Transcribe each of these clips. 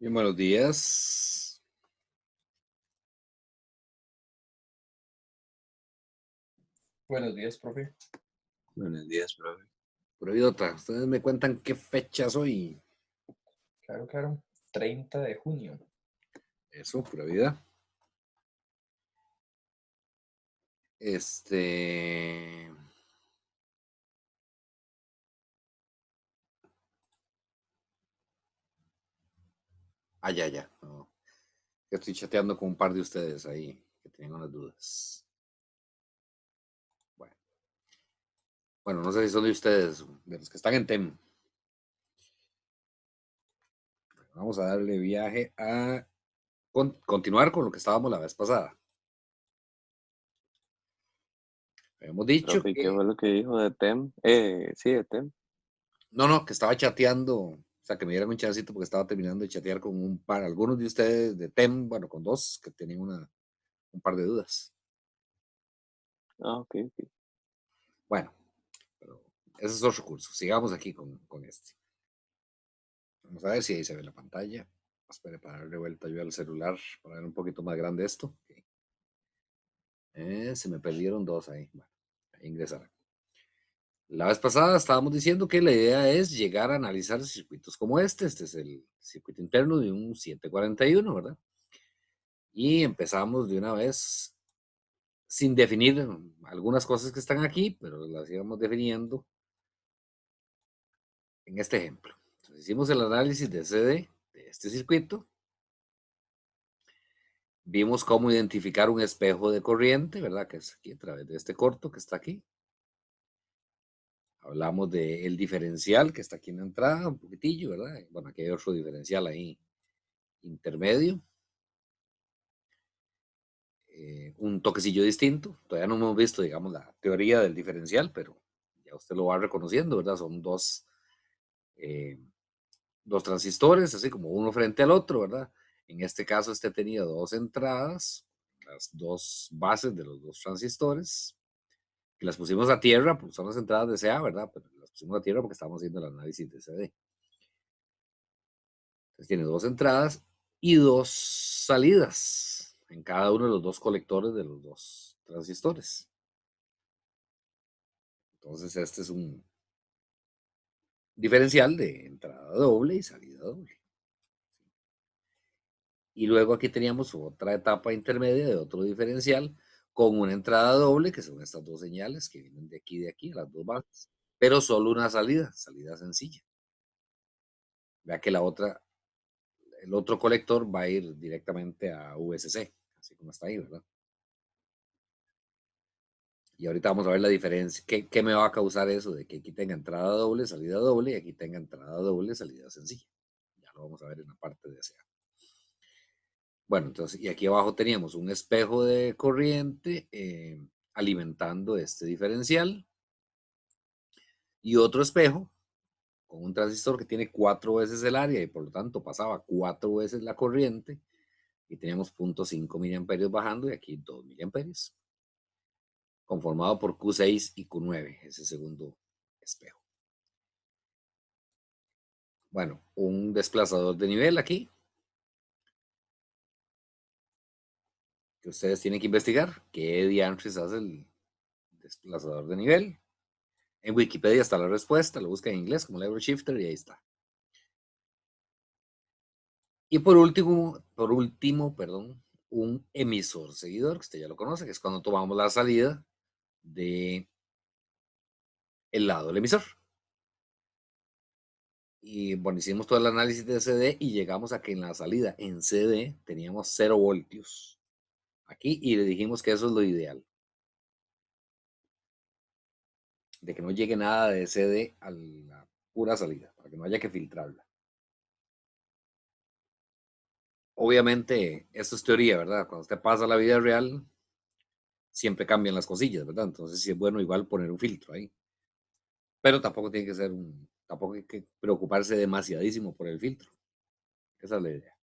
Bien, buenos días. Buenos días, profe. Buenos días, profe. Proviota, ustedes me cuentan qué fecha soy. Claro, claro. 30 de junio. Eso, pura vida. Este. Ya, ya. No, estoy chateando con un par de ustedes ahí que tienen unas dudas. Bueno, bueno, no sé si son de ustedes, de los que están en TEM. Vamos a darle viaje a continuar con lo que estábamos la vez pasada. Habíamos dicho Profe, ¿qué que. fue lo que dijo de TEM? Sí, de TEM. No, no, que estaba chateando, o sea, que me dieran un chancito porque estaba terminando de chatear con un par, algunos de ustedes de TEM, bueno, con dos que tenían un par de dudas. Ah, ok, ok. Bueno, pero ese es otro curso. Sigamos aquí con este. Vamos a ver si ahí se ve la pantalla. Espere para darle vuelta yo al celular para ver un poquito más grande esto. Ok. Se me perdieron dos ahí. Bueno, ahí ingresarán. La vez pasada estábamos diciendo que la idea es llegar a analizar circuitos como este. Este es el circuito interno de un 741, ¿verdad? Y empezamos de una vez sin definir algunas cosas que están aquí, pero las íbamos definiendo en este ejemplo. Entonces, hicimos el análisis de CD de este circuito, vimos cómo identificar un espejo de corriente, ¿verdad? Que es aquí a través de este corto que está aquí. Hablamos del diferencial que está aquí en la entrada, un poquitillo, ¿verdad? Bueno, aquí hay otro diferencial ahí intermedio. Un toquecillo distinto. Todavía no hemos visto, digamos, la teoría del diferencial, pero ya usted lo va reconociendo, ¿verdad? Son eh, dos transistores, así como uno frente al otro, ¿verdad? En este caso, este tenía dos entradas, las dos bases de los dos transistores, que las pusimos a tierra, pues son las entradas de CA, ¿verdad? Pero las pusimos a tierra porque estamos haciendo el análisis de CD. Entonces tiene dos entradas y dos salidas en cada uno de los dos colectores de los dos transistores. Entonces este es un diferencial de entrada doble y salida doble. Y luego aquí teníamos otra etapa intermedia de otro diferencial con una entrada doble, que son estas dos señales que vienen de aquí, las dos bases, pero solo una salida, salida sencilla. Vea que el otro colector va a ir directamente a VSC, así como está ahí, ¿verdad? Y ahorita vamos a ver la diferencia, qué me va a causar eso de que aquí tenga entrada doble y aquí tenga entrada doble, salida sencilla. Ya lo vamos a ver en la parte de ACA. Bueno, entonces, y aquí abajo teníamos un espejo de corriente alimentando este diferencial y otro espejo con un transistor que tiene 4 veces el área y por lo tanto pasaba 4 veces la corriente y teníamos 0.5 miliamperios bajando y aquí 2 miliamperios, conformado por Q6 y Q9, ese segundo espejo. Bueno, un desplazador de nivel aquí que ustedes tienen que investigar qué diantres hace el desplazador de nivel. En Wikipedia está la respuesta, lo busca en inglés como lever shifter y ahí está. Y perdón, un emisor seguidor, que usted ya lo conoce, que es cuando tomamos la salida de el lado del emisor. Y bueno, hicimos todo el análisis de CD y llegamos a que en la salida en CD teníamos 0 voltios aquí y le dijimos que eso es lo ideal, de que no llegue nada de CD a la pura salida, para que no haya que filtrarla. Obviamente, esto es teoría, ¿verdad? Cuando usted pasa a la vida real, siempre cambian las cosillas, ¿verdad? Entonces sí es bueno igual poner un filtro ahí. Pero tampoco tiene que ser tampoco hay que preocuparse demasiadísimo por el filtro. Esa es la idea.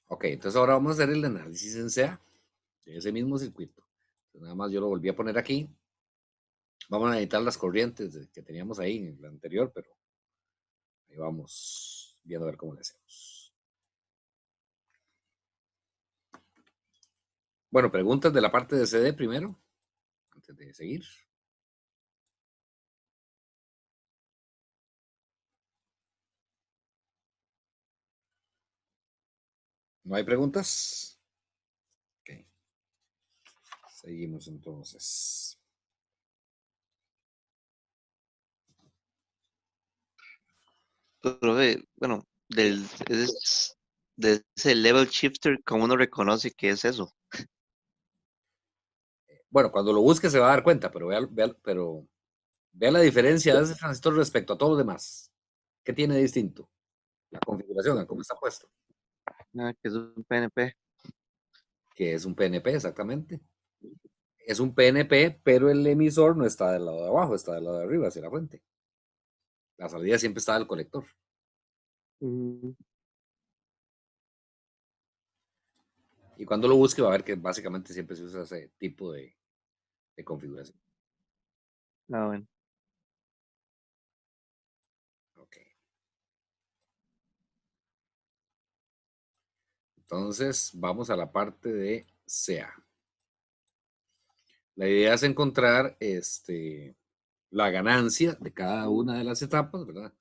Ok, entonces ahora vamos a hacer el análisis en CA de ese mismo circuito. Entonces, nada más yo lo volví a poner aquí. Vamos a editar las corrientes que teníamos ahí en el anterior, pero ahí vamos. viendo a ver cómo le hacemos. Bueno, preguntas de la parte de CD primero, antes de seguir. ¿No hay preguntas? Ok. Seguimos entonces. Pero bueno, de ese level shifter, ¿cómo uno reconoce que es eso? Bueno, cuando lo busque se va a dar cuenta, pero vea la diferencia de ese transistor respecto a todos los demás. ¿Qué tiene de distinto? La configuración, a cómo está puesto. Que es un PNP. Que es un PNP, exactamente. Es un PNP, pero el emisor no está del lado de abajo, está del lado de arriba, hacia la fuente. La salida siempre está del colector. Mm, Y cuando lo busque va a ver que básicamente siempre se usa ese tipo de configuración. bueno. Ok. Entonces vamos a la parte de CA. La idea es encontrar la ganancia de cada una de las etapas, ¿verdad?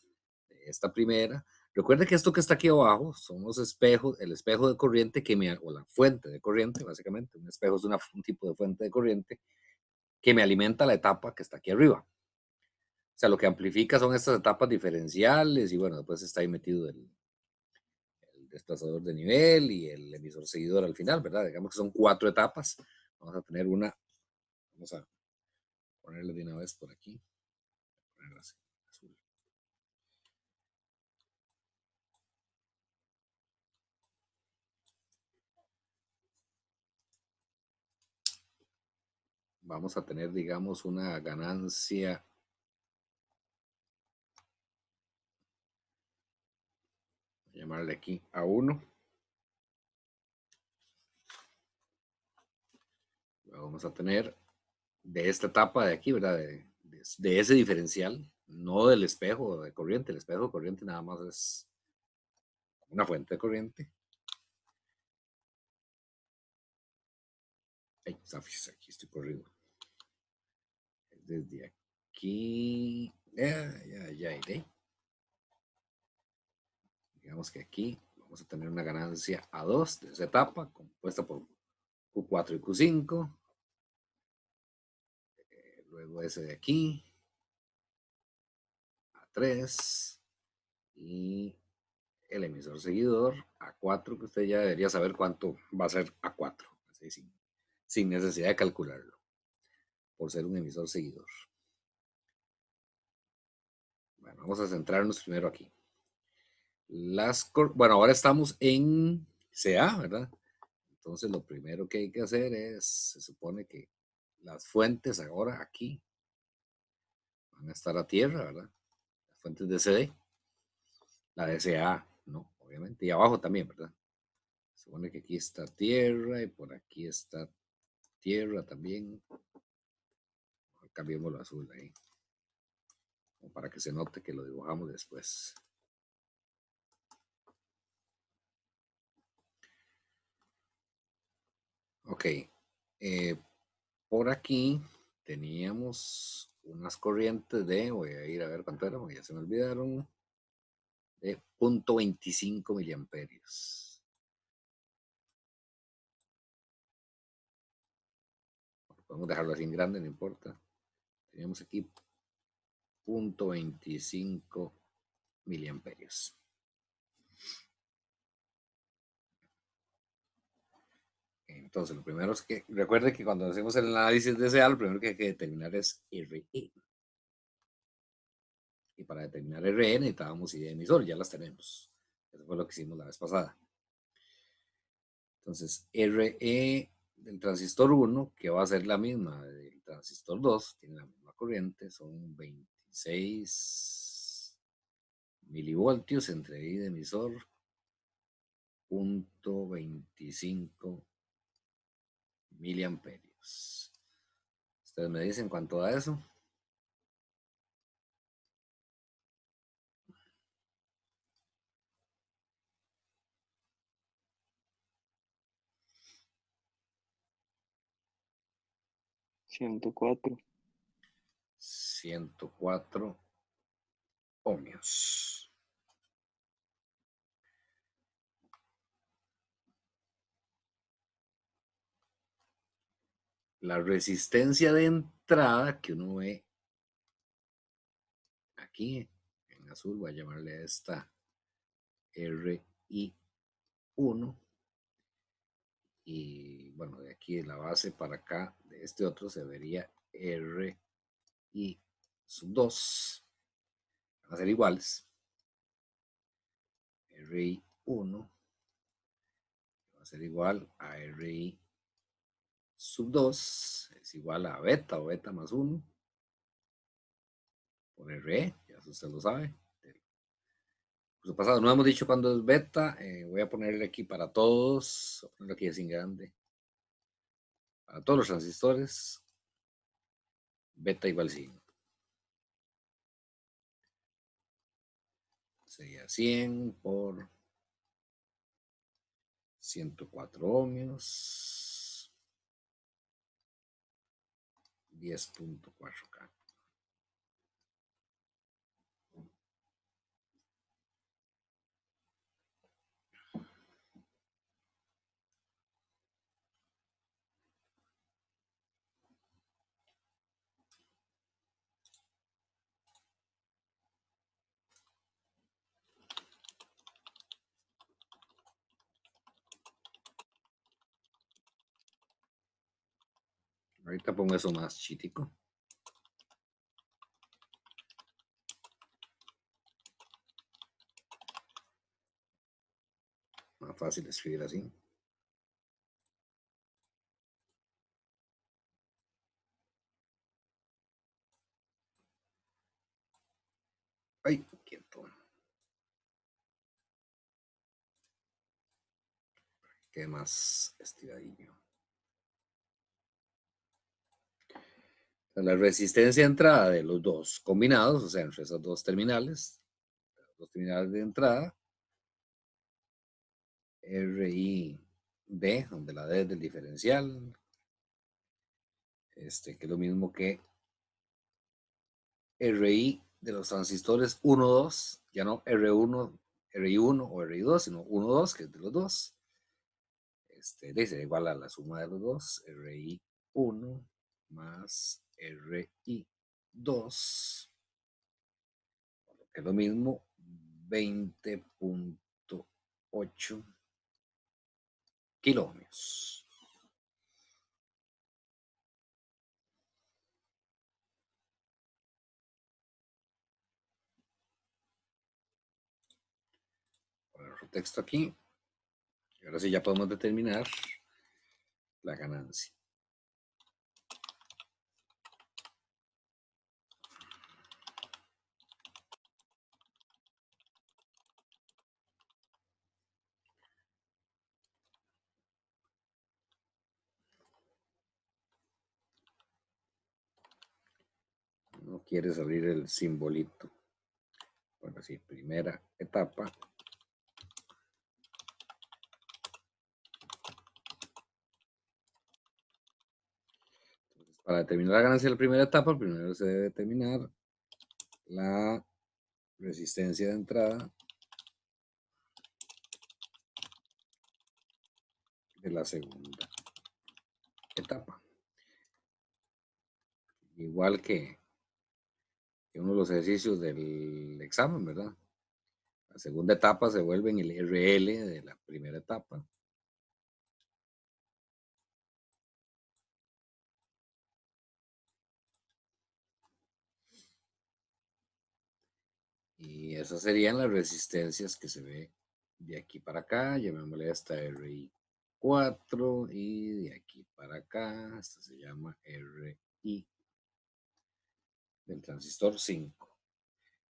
De esta primera. Recuerde que esto que está aquí abajo son los espejos, el espejo de corriente o la fuente de corriente, básicamente. Un espejo es un tipo de fuente de corriente que me alimenta la etapa que está aquí arriba. O sea, lo que amplifica son estas etapas diferenciales y bueno, después está ahí metido el desplazador de nivel y el emisor seguidor al final, ¿verdad? Digamos que son 4 etapas. Vamos a tener vamos a ponerle de una vez por aquí. Ponerla así, azul. Vamos a tener, digamos, una ganancia. Voy a llamarle aquí a 1. Vamos a tener de esta etapa de aquí, ¿verdad? De ese diferencial, no del espejo de corriente. El espejo de corriente nada más es una fuente de corriente. Ay, aquí estoy corrido. Desde aquí, ya iré. Digamos que aquí vamos a tener una ganancia A2 de esa etapa, compuesta por Q4 y Q5. Luego ese de aquí, A3. Y el emisor seguidor, A4, que usted ya debería saber cuánto va a ser A4, así sin necesidad de calcularlo, por ser un emisor seguidor. Bueno, vamos a centrarnos primero aquí. Bueno, ahora estamos en CA, ¿verdad? Entonces lo primero que hay que hacer se supone que las fuentes ahora aquí van a estar a tierra, ¿verdad? Las fuentes de CD, la de CA, no, obviamente, y abajo también, ¿verdad? Se supone que aquí está tierra y por aquí está tierra también. Cambiémoslo azul ahí, como para que se note que lo dibujamos después. Ok, por aquí teníamos unas corrientes voy a ir a ver cuánto era, porque ya se me olvidaron, de 0.25 miliamperios. Podemos dejarlo así en grande, no importa. Teníamos aquí 0.25 miliamperios. Entonces, lo primero es que recuerde que cuando hacemos el análisis de CA, lo primero que hay que determinar es RE. Y para determinar RE necesitábamos ID de emisor, ya las tenemos. Eso fue lo que hicimos la vez pasada. Entonces, RE del transistor 1, que va a ser la misma del transistor 2, tiene la misma corriente, son 26 milivoltios entre I de emisor, 0.25 miliamperios. Ustedes me dicen cuánto da eso. 104. 104 ohmios. La resistencia de entrada que uno ve aquí en azul, voy a llamarle a esta RI1. Y bueno, de aquí de la base para acá, de este otro se vería RI sub 2. Van a ser iguales. RI1 va a ser igual a RI sub 2. Es igual a beta o beta más 1 por RE, ya eso usted lo sabe. Curso pasado no hemos dicho cuándo es beta. Voy a ponerle aquí para todos. Voy a ponerle aquí así en grande. Para todos los transistores, beta igual 100. Sería 100 por 104 ohmios. 10.4K. Ahorita pongo eso más chitico. Más fácil escribir así. Ay, quieto. Quede más estiradillo. La resistencia de entrada de los dos combinados, o sea, entre esas dos terminales de entrada, RI D, donde la D es del diferencial, que es lo mismo que RI de los transistores 1, 2, ya no R1, RI1 o RI2, sino 1, 2, que es de los dos. Dice igual a la suma de los dos, RI1 más RI2, que es lo mismo, 20.8 kilómetros. Poner otro texto aquí. Y ahora sí ya podemos determinar la ganancia. No quieres abrir el simbolito. Bueno, sí, primera etapa. Entonces, para determinar la ganancia de la primera etapa, primero se debe determinar la resistencia de entrada de la segunda etapa. Igual que uno de los ejercicios del examen, ¿verdad? La segunda etapa se vuelve en el RL de la primera etapa. Y esas serían las resistencias que se ve de aquí para acá. Llamémosle esta RI4 y de aquí para acá, esta se llama RI del transistor 5.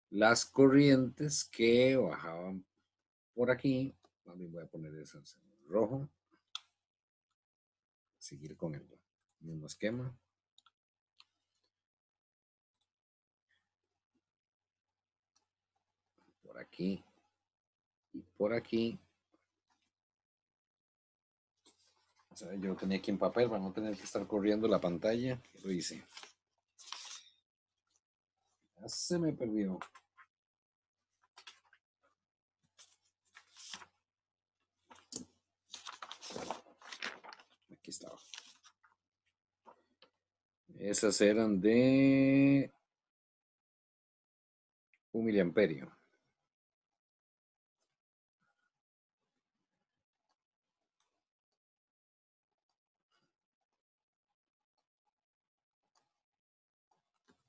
Las corrientes que bajaban por aquí, también voy a poner esas en rojo. Seguir con el mismo esquema. Por aquí y por aquí. O sea, yo lo tenía aquí en papel para no tener que estar corriendo la pantalla. Lo hice. Ya se me perdió. Aquí estaba. Esas eran de 1 miliamperio.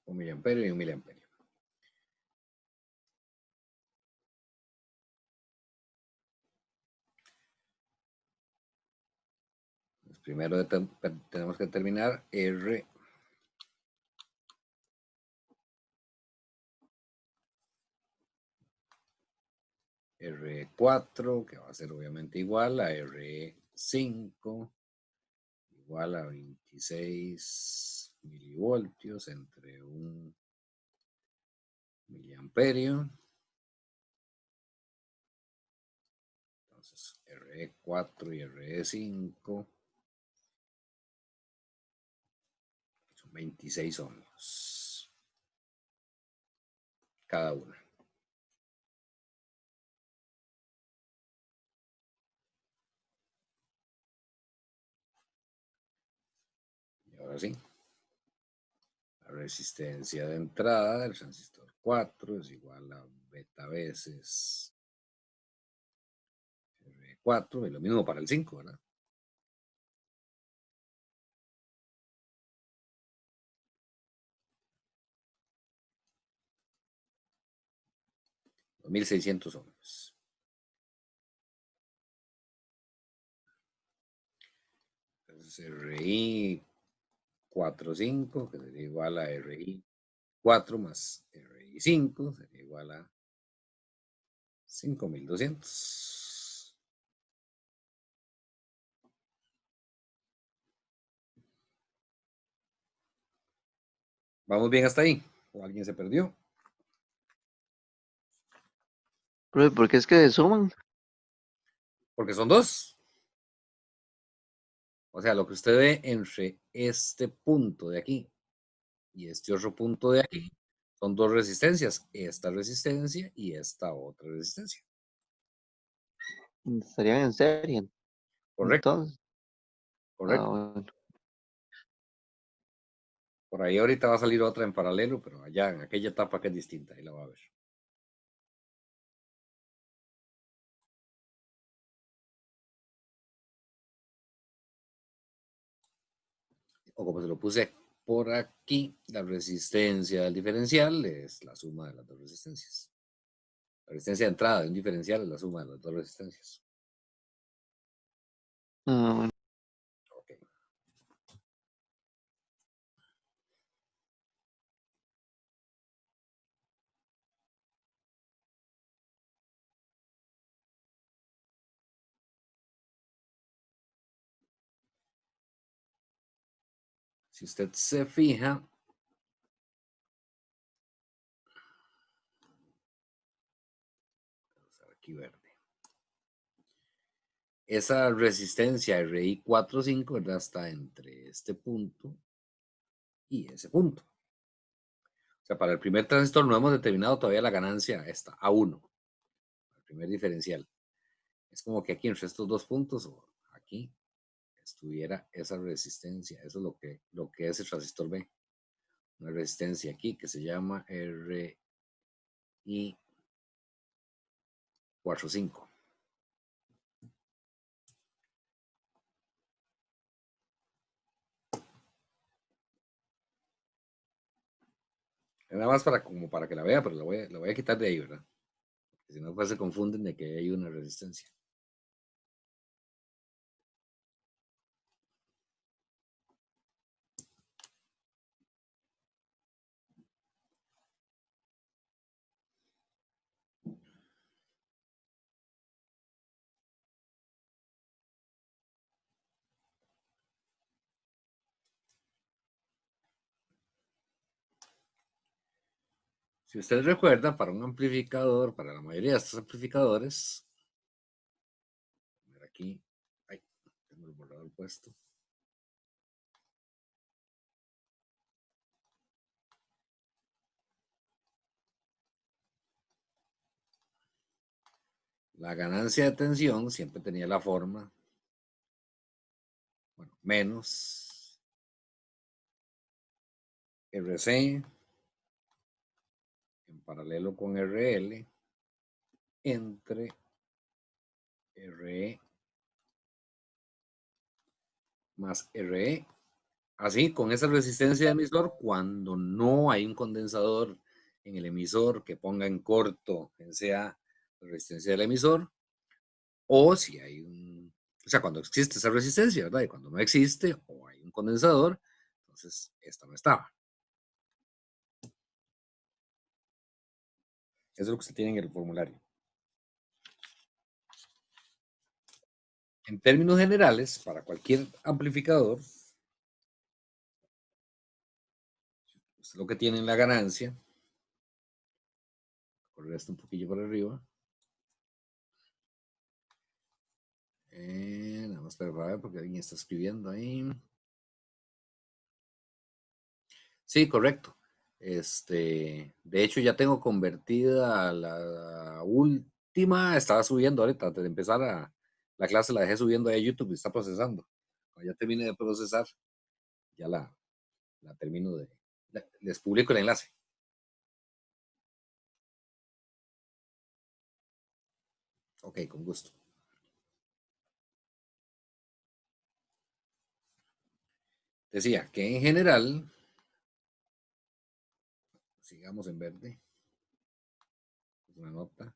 Un miliamperio y 1 miliamperio. Pues primero tenemos que determinar R4, que va a ser obviamente igual a R5, igual a 26 milivoltios entre 1 miliamperio. Entonces, RE4 y RE5 son 26 ohmios cada una. Y ahora sí, la resistencia de entrada del transistor 4 es igual a beta veces R4, y lo mismo para el 5, ¿verdad? Los 1600 ohmios. Entonces RI 45, que sería igual a RI 4 más RI 5, sería igual a 5200. ¿Vamos bien hasta ahí? ¿O alguien se perdió? Profe, ¿por qué es que suman? Porque son dos. O sea, lo que usted ve entre este punto de aquí y este otro punto de aquí son dos resistencias. Esta resistencia y esta otra resistencia. Estarían en serie. Correcto, Entonces, correcto. bueno. Por ahí ahorita va a salir otra en paralelo, pero allá en aquella etapa que es distinta, ahí la va a ver. O como se lo puse por aquí, la resistencia del diferencial es la suma de las dos resistencias. La resistencia de entrada de un diferencial es la suma de las dos resistencias. Bueno. Okay. Si usted se fija, vamos a ver aquí verde. Esa resistencia RI 45, ¿verdad? Está entre este punto y ese punto. O sea, para el primer transistor no hemos determinado todavía la ganancia esta, A1, el primer diferencial. Es como que aquí entre estos dos puntos o aquí estuviera esa resistencia. Eso es lo que es el transistor B. Una resistencia aquí que se llama RI 45. Nada más como para que la vea, pero la voy a quitar de ahí, ¿verdad? Porque si no, pues se confunden de que hay una resistencia. Si ustedes recuerdan, para un amplificador, para la mayoría de estos amplificadores, aquí, Tengo el borrador puesto. La ganancia de tensión siempre tenía la forma, bueno, menos RC en paralelo con RL entre RE más RE. Así, con esa resistencia de emisor, cuando no hay un condensador en el emisor que ponga en corto, sea la resistencia del emisor, o si hay o sea, cuando existe esa resistencia, ¿verdad? Y cuando no existe o hay un condensador, entonces esta no estaba. Eso es lo que usted tiene en el formulario. En términos generales, para cualquier amplificador, usted lo que tiene en la ganancia, correr esto un poquillo por arriba. Nada más para ver porque alguien está escribiendo ahí. Sí, correcto. De hecho, ya tengo convertida la última, estaba subiendo ahorita, antes de empezar la clase, la dejé subiendo ahí a YouTube y está procesando. Cuando ya termine de procesar, ya la termino les publico el enlace. Ok, con gusto. Decía que en general, sigamos en verde, una nota.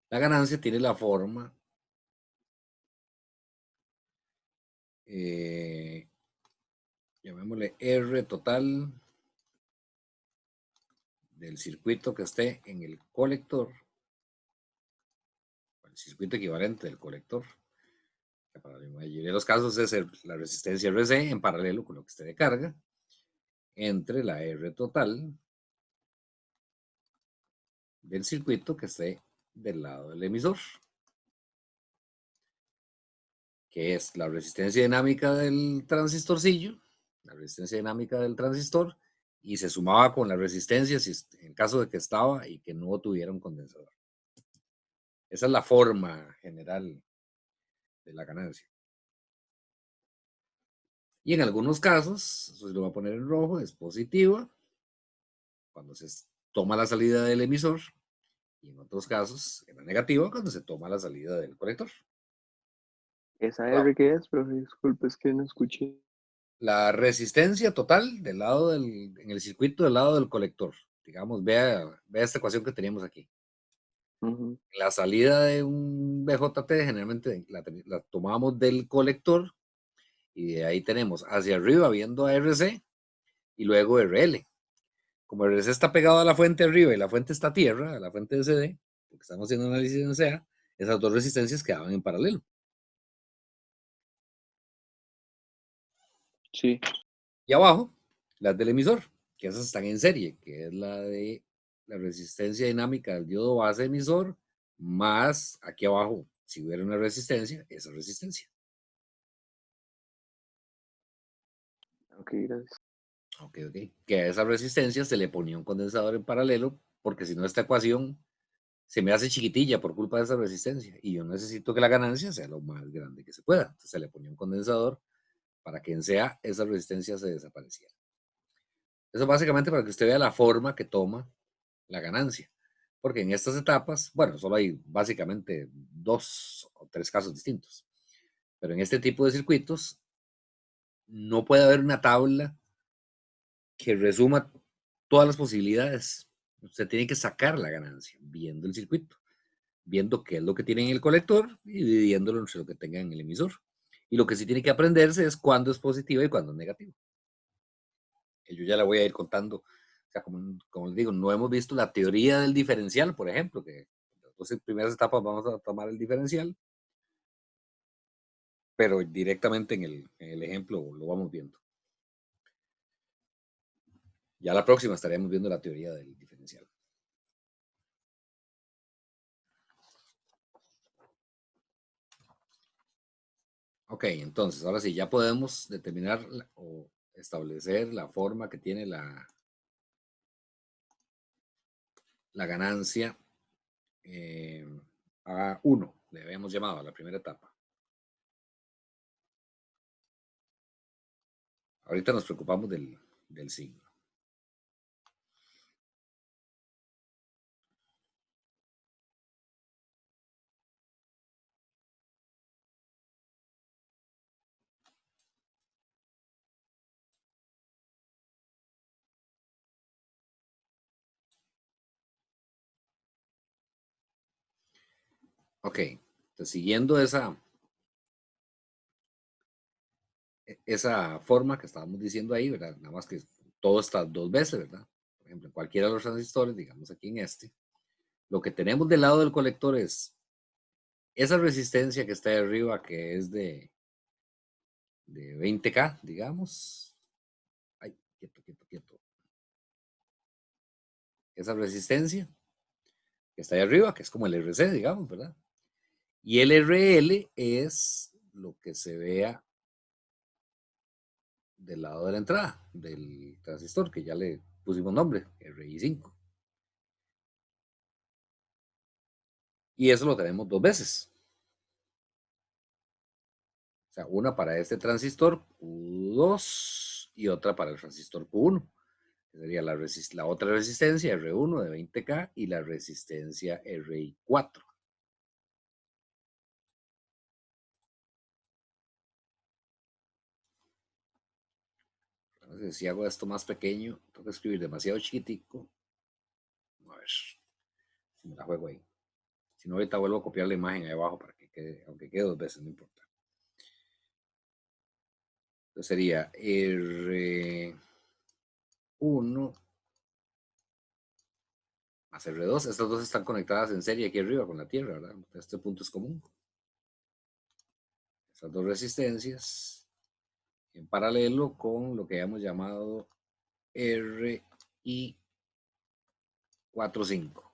La ganancia tiene la forma llamémosle R total del circuito que esté en el colector, el circuito equivalente del colector, que para la mayoría de los casos es la resistencia RC en paralelo con lo que esté de carga, entre la R total del circuito que esté del lado del emisor, que es la resistencia dinámica del transistorcillo, la resistencia dinámica del transistor, y se sumaba con la resistencia si en caso de que estaba y que no tuviera un condensador. Esa es la forma general de la ganancia. Y en algunos casos, eso se lo voy a poner en rojo, es positiva cuando se toma la salida del emisor, y en otros casos era negativa cuando se toma la salida del colector. ¿Esa R qué es, profe? Disculpe, es que no escuché. La resistencia total del lado en el circuito del lado del colector. Digamos, vea esta ecuación que teníamos aquí. La salida de un BJT generalmente la tomamos del colector y de ahí tenemos hacia arriba viendo a RC y luego RL. Como RC está pegado a la fuente arriba y la fuente está a tierra, a la fuente de CD, porque estamos haciendo análisis en CA, esas dos resistencias quedaban en paralelo. Sí. Y abajo, las del emisor, que esas están en serie, que es la de la resistencia dinámica del diodo base emisor, más aquí abajo, si hubiera una resistencia, esa resistencia. Ok, gracias. Ok. Que a esa resistencia se le ponía un condensador en paralelo, porque si no esta ecuación se me hace chiquitilla por culpa de esa resistencia y yo necesito que la ganancia sea lo más grande que se pueda. Entonces se le ponía un condensador para que en sea esa resistencia se desapareciera. Eso básicamente para que usted vea la forma que toma la ganancia. Porque en estas etapas, bueno, solo hay básicamente 2 o 3 casos distintos. Pero en este tipo de circuitos no puede haber una tabla que resuma todas las posibilidades. Usted tiene que sacar la ganancia viendo el circuito, viendo qué es lo que tiene en el colector y dividiéndolo entre lo que tenga en el emisor. Y lo que sí tiene que aprenderse es cuándo es positiva y cuándo es negativa. Que yo ya la voy a ir contando. O sea, como les digo, no hemos visto la teoría del diferencial, por ejemplo, que en las primeras etapas vamos a tomar el diferencial, pero directamente en el ejemplo lo vamos viendo. Ya la próxima estaremos viendo la teoría del diferencial. Ok, entonces, ahora sí, ya podemos determinar o establecer la forma que tiene la ganancia A1, le habíamos llamado a la primera etapa. Ahorita nos preocupamos del signo. Ok, entonces siguiendo esa forma que estábamos diciendo ahí, ¿verdad? Nada más que todo está dos veces, ¿verdad? Por ejemplo, en cualquiera de los transistores, digamos aquí en este, lo que tenemos del lado del colector es esa resistencia que está ahí arriba, que es de 20K, digamos. Ay, quieto, quieto, quieto. Esa resistencia que está ahí arriba, que es como el RC, digamos, ¿verdad? Y el RL es lo que se vea del lado de la entrada del transistor, que ya le pusimos nombre, RI5. Y eso lo tenemos dos veces. O sea, una para este transistor Q2 y otra para el transistor Q1. Que sería la otra resistencia R1 de 20K y la resistencia RI4. Entonces, si hago esto más pequeño, tengo que escribir demasiado chiquitico. A ver si me la juego ahí. Si no, ahorita vuelvo a copiar la imagen ahí abajo para que quede, aunque quede dos veces, no importa. Entonces sería R1 más R2. Estas dos están conectadas en serie aquí arriba con la Tierra, ¿verdad? Este punto es común. Estas dos resistencias en paralelo con lo que hemos llamado RI45.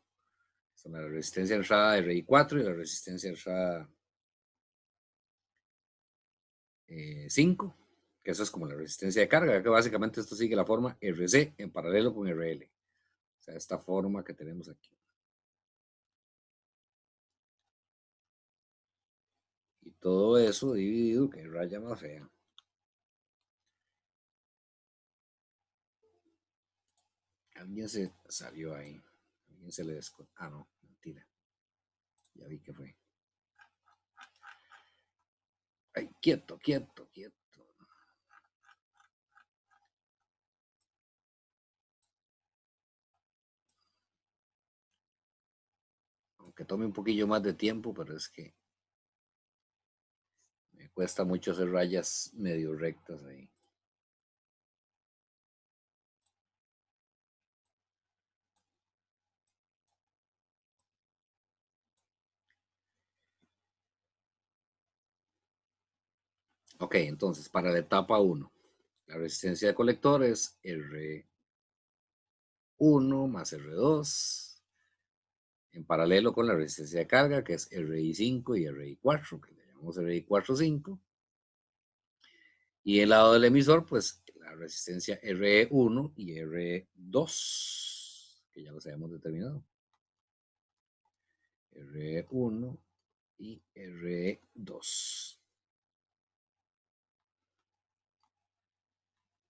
Esta es la resistencia de entrada RI4 y la resistencia de entrada 5, que eso es como la resistencia de carga, que básicamente esto sigue la forma RC en paralelo con RL. O sea, esta forma que tenemos aquí. Y todo eso dividido, que raya más fea. Alguien se salió ahí. Alguien se le desconectó. Ah, no, mentira. Ya vi que fue. Ay, quieto, quieto, quieto. Aunque tome un poquillo más de tiempo, pero es que me cuesta mucho hacer rayas medio rectas ahí. Ok, entonces, para la etapa 1, la resistencia de colector es R1 más R2, en paralelo con la resistencia de carga, que es RI5 y RI4, que le llamamos RI45. Y el lado del emisor, pues la resistencia RE1 y RE2, que ya los habíamos determinado. RE1 y RE2.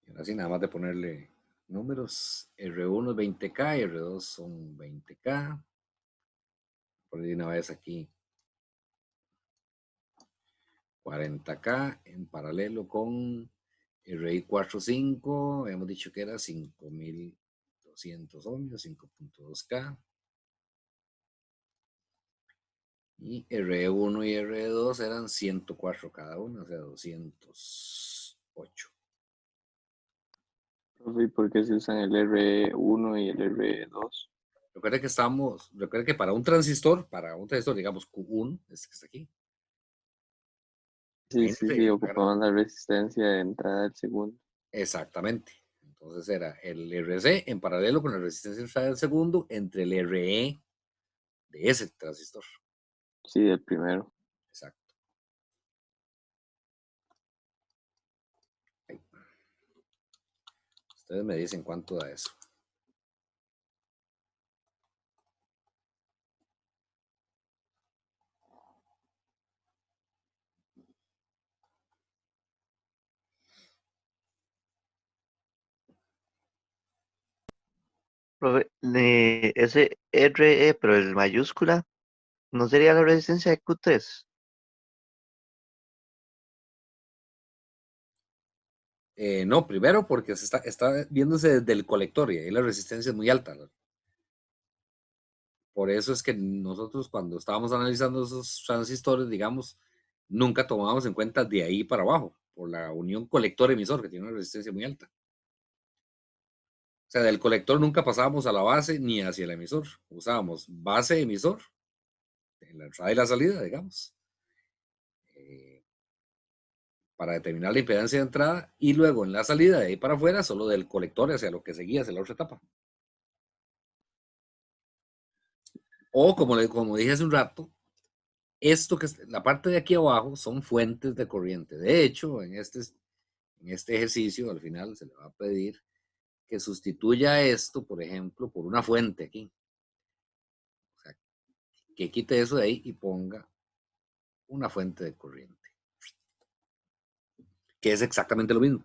Y ahora sí, nada más de ponerle números. R1 es 20K y R2 son 20K. Por ahí una vez aquí 40K en paralelo con RI45. Habíamos dicho que era 5200 ohmios, 5.2K. Y R1 y R2 eran 104 cada uno, o sea, 208. Profe, ¿y por qué se usan el R1 y el R2? Recuerda que para un transistor, digamos Q1, este que está aquí. Sí, Imagínate, ocupamos la resistencia de entrada del segundo. exactamente. Entonces era el RC en paralelo con la resistencia del segundo entre el RE de ese transistor. Sí, el primero. Exacto. Ahí. Ustedes me dicen cuánto da eso. Profe, ese RE, pero el mayúscula, ¿no sería la resistencia de Q3? No, primero porque está viéndose desde el colector y ahí la resistencia es muy alta. Por eso es que nosotros cuando estábamos analizando esos transistores, digamos, nunca tomábamos en cuenta de ahí para abajo, por la unión colector-emisor, que tiene una resistencia muy alta. O sea, del colector nunca pasábamos a la base ni hacia el emisor. Usábamos base-emisor, en la entrada y la salida, digamos, para determinar la impedancia de entrada, y luego en la salida, de ahí para afuera, solo del colector hacia lo que seguía, hacia la otra etapa. O como dije hace un rato, esto que es la parte de aquí abajo son fuentes de corriente. De hecho, en este ejercicio, al final se le va a pedir que sustituya esto, por ejemplo, por una fuente aquí. O sea, que quite eso de ahí y ponga una fuente de corriente, que es exactamente lo mismo.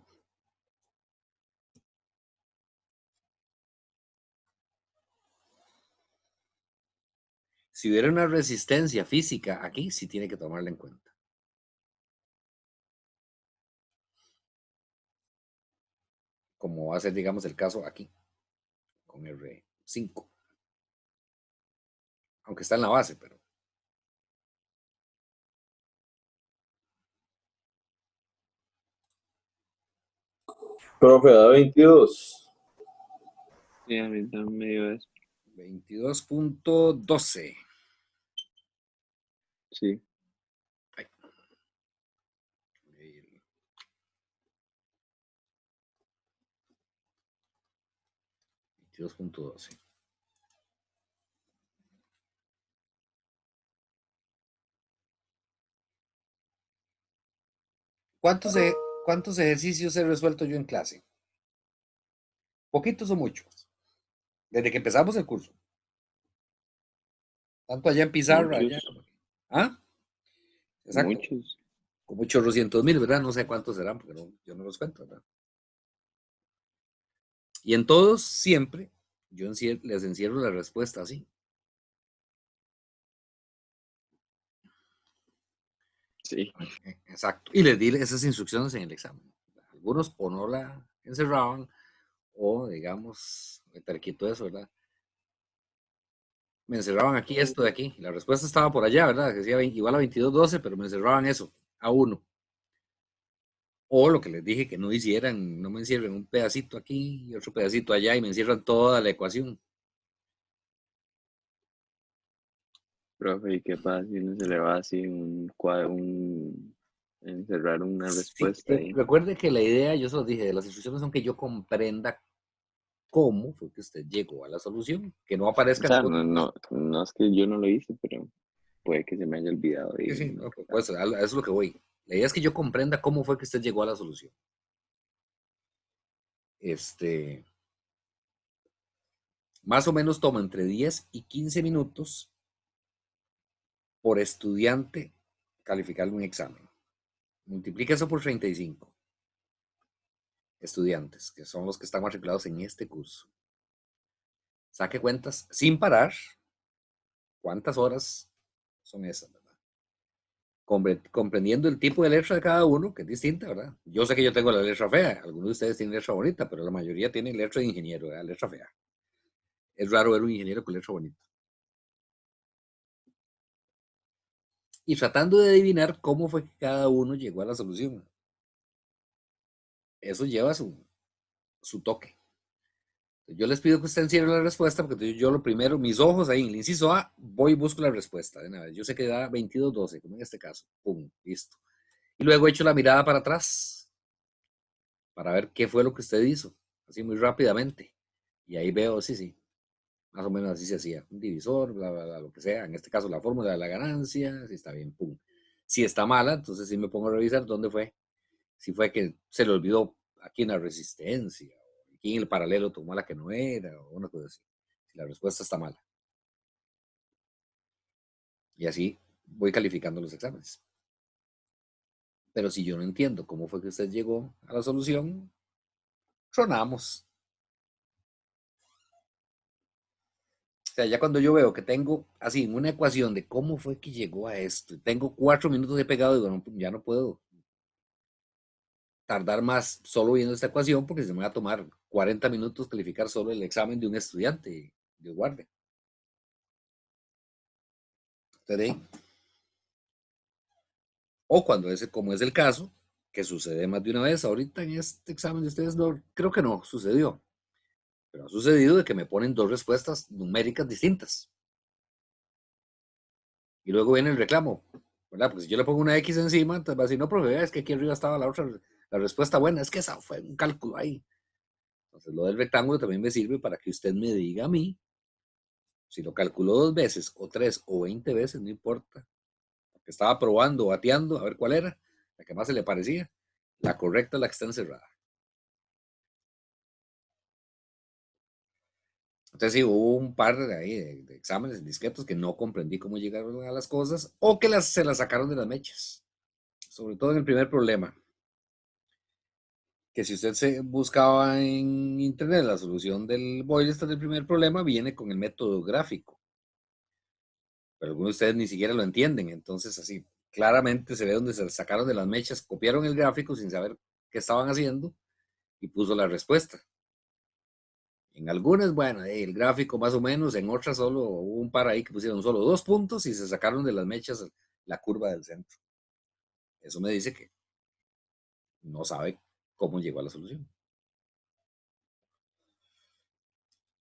Si hubiera una resistencia física aquí, sí tiene que tomarla en cuenta. Como va a ser, digamos, el caso aquí, con R5. Aunque está en la base, pero... Profe, da 22. Sí, a mí también me dio eso. 22.12. Sí. Ay. 22.12. ¿Cuántos ejercicios he resuelto yo en clase? ¿Poquitos o muchos? Desde que empezamos el curso. Tanto allá en pizarra, allá. Muchos, ¿Ah? Exacto. muchos. Como 800,000, ¿verdad? No sé cuántos serán, porque yo no los cuento, ¿verdad? Y en todos, siempre, yo les encierro la respuesta así. Sí. Exacto. Y les di esas instrucciones en el examen. Algunos o no la encerraban, o digamos, me terquito eso, ¿verdad? Me encerraban aquí esto de aquí. La respuesta estaba por allá, ¿verdad? Que decía igual a 22.12, pero me encerraban eso, a 1. O lo que les dije que no hicieran, no me encierren un pedacito aquí y otro pedacito allá y me encierran toda la ecuación. Profe, ¿y qué pasa si uno se le va así un cuadro, encerrar una Sí, respuesta ahí? recuerde que la idea, yo se lo dije, de las instrucciones son que yo comprenda cómo fue que usted llegó a la solución, que no O aparezcan sea, cosas. no es que yo no lo hice, pero puede que se me haya olvidado Sí, ahí sí, una no, que pues a eso es lo que voy. La idea es que yo comprenda cómo fue que usted llegó a la solución. Más o menos toma entre 10 y 15 minutos por estudiante calificar un examen. Multiplica eso por 35 estudiantes, que son los que están matriculados en este curso. Saque cuentas sin parar. ¿Cuántas horas son esas, verdad? Comprendiendo el tipo de letra de cada uno, que es distinta, ¿verdad? Yo sé que yo tengo la letra fea, algunos de ustedes tienen letra bonita, pero la mayoría tienen letra de ingeniero, ¿verdad? Letra fea. Es raro ver un ingeniero con letra bonita. Y tratando de adivinar cómo fue que cada uno llegó a la solución. Eso lleva su toque. Yo les pido que usted encierre la respuesta, porque yo lo primero, mis ojos ahí en el inciso A, voy y busco la respuesta de una vez. Yo sé que da 22.12, como en este caso. Pum, listo. Y luego echo la mirada para atrás para ver qué fue lo que usted hizo. así muy rápidamente. Y ahí veo, sí, más o menos así se hacía. Un divisor, bla, bla, bla, lo que sea. En este caso, la fórmula de la ganancia, si está bien, pum. Si está mala, entonces sí me pongo a revisar dónde fue. Si fue que se le olvidó aquí en la resistencia, o aquí en el paralelo tomó la que no era, o una cosa así. Si la respuesta está mala. Y así voy calificando los exámenes. Pero si yo no entiendo cómo fue que usted llegó a la solución, tronamos. O sea, ya cuando yo veo que tengo así una ecuación de cómo fue que llegó a esto, y tengo 4 minutos de pegado, digo, no, ya no puedo tardar más solo viendo esta ecuación porque se me va a tomar 40 minutos calificar solo el examen de un estudiante de guardia. Entonces, o cuando es como es el caso, que sucede más de una vez, ahorita en este examen de ustedes no, creo que no sucedió, pero ha sucedido de que me ponen dos respuestas numéricas distintas. Y luego viene el reclamo, ¿verdad? Porque si yo le pongo una X encima, entonces va a decir, no, profe, es que aquí arriba estaba la otra, la respuesta buena, es que esa fue un cálculo ahí. Entonces lo del rectángulo también me sirve para que usted me diga a mí, si lo calculó 2 veces, o 3, o 20 veces, no importa. Porque estaba probando, bateando, a ver cuál era, la que más se le parecía. La correcta es la que está encerrada. Entonces sí, hubo un par de, ahí, de exámenes disquetos que no comprendí cómo llegaron a las cosas, o que se las sacaron de las mechas. Sobre todo en el primer problema, que si usted se buscaba en internet la solución del Boyleston del primer problema, viene con el método gráfico. Pero algunos de ustedes ni siquiera lo entienden, entonces así claramente se ve donde se sacaron de las mechas, copiaron el gráfico sin saber qué estaban haciendo y puso la respuesta. En algunas, bueno, el gráfico más o menos, en otras solo hubo un par ahí que pusieron solo 2 puntos y se sacaron de las mechas la curva del centro. Eso me dice que no sabe cómo llegó a la solución.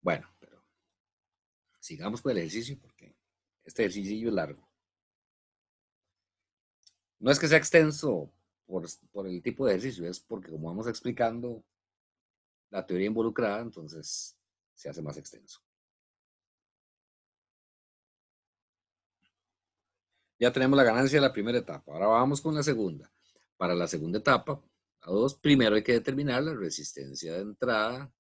Bueno, pero sigamos con el ejercicio porque este ejercicio es largo. No es que sea extenso por el tipo de ejercicio, es porque como vamos explicando la teoría involucrada, entonces se hace más extenso. Ya tenemos la ganancia de la primera etapa. Ahora vamos con la segunda. Para la segunda etapa, a 2, primero hay que determinar la resistencia de entrada.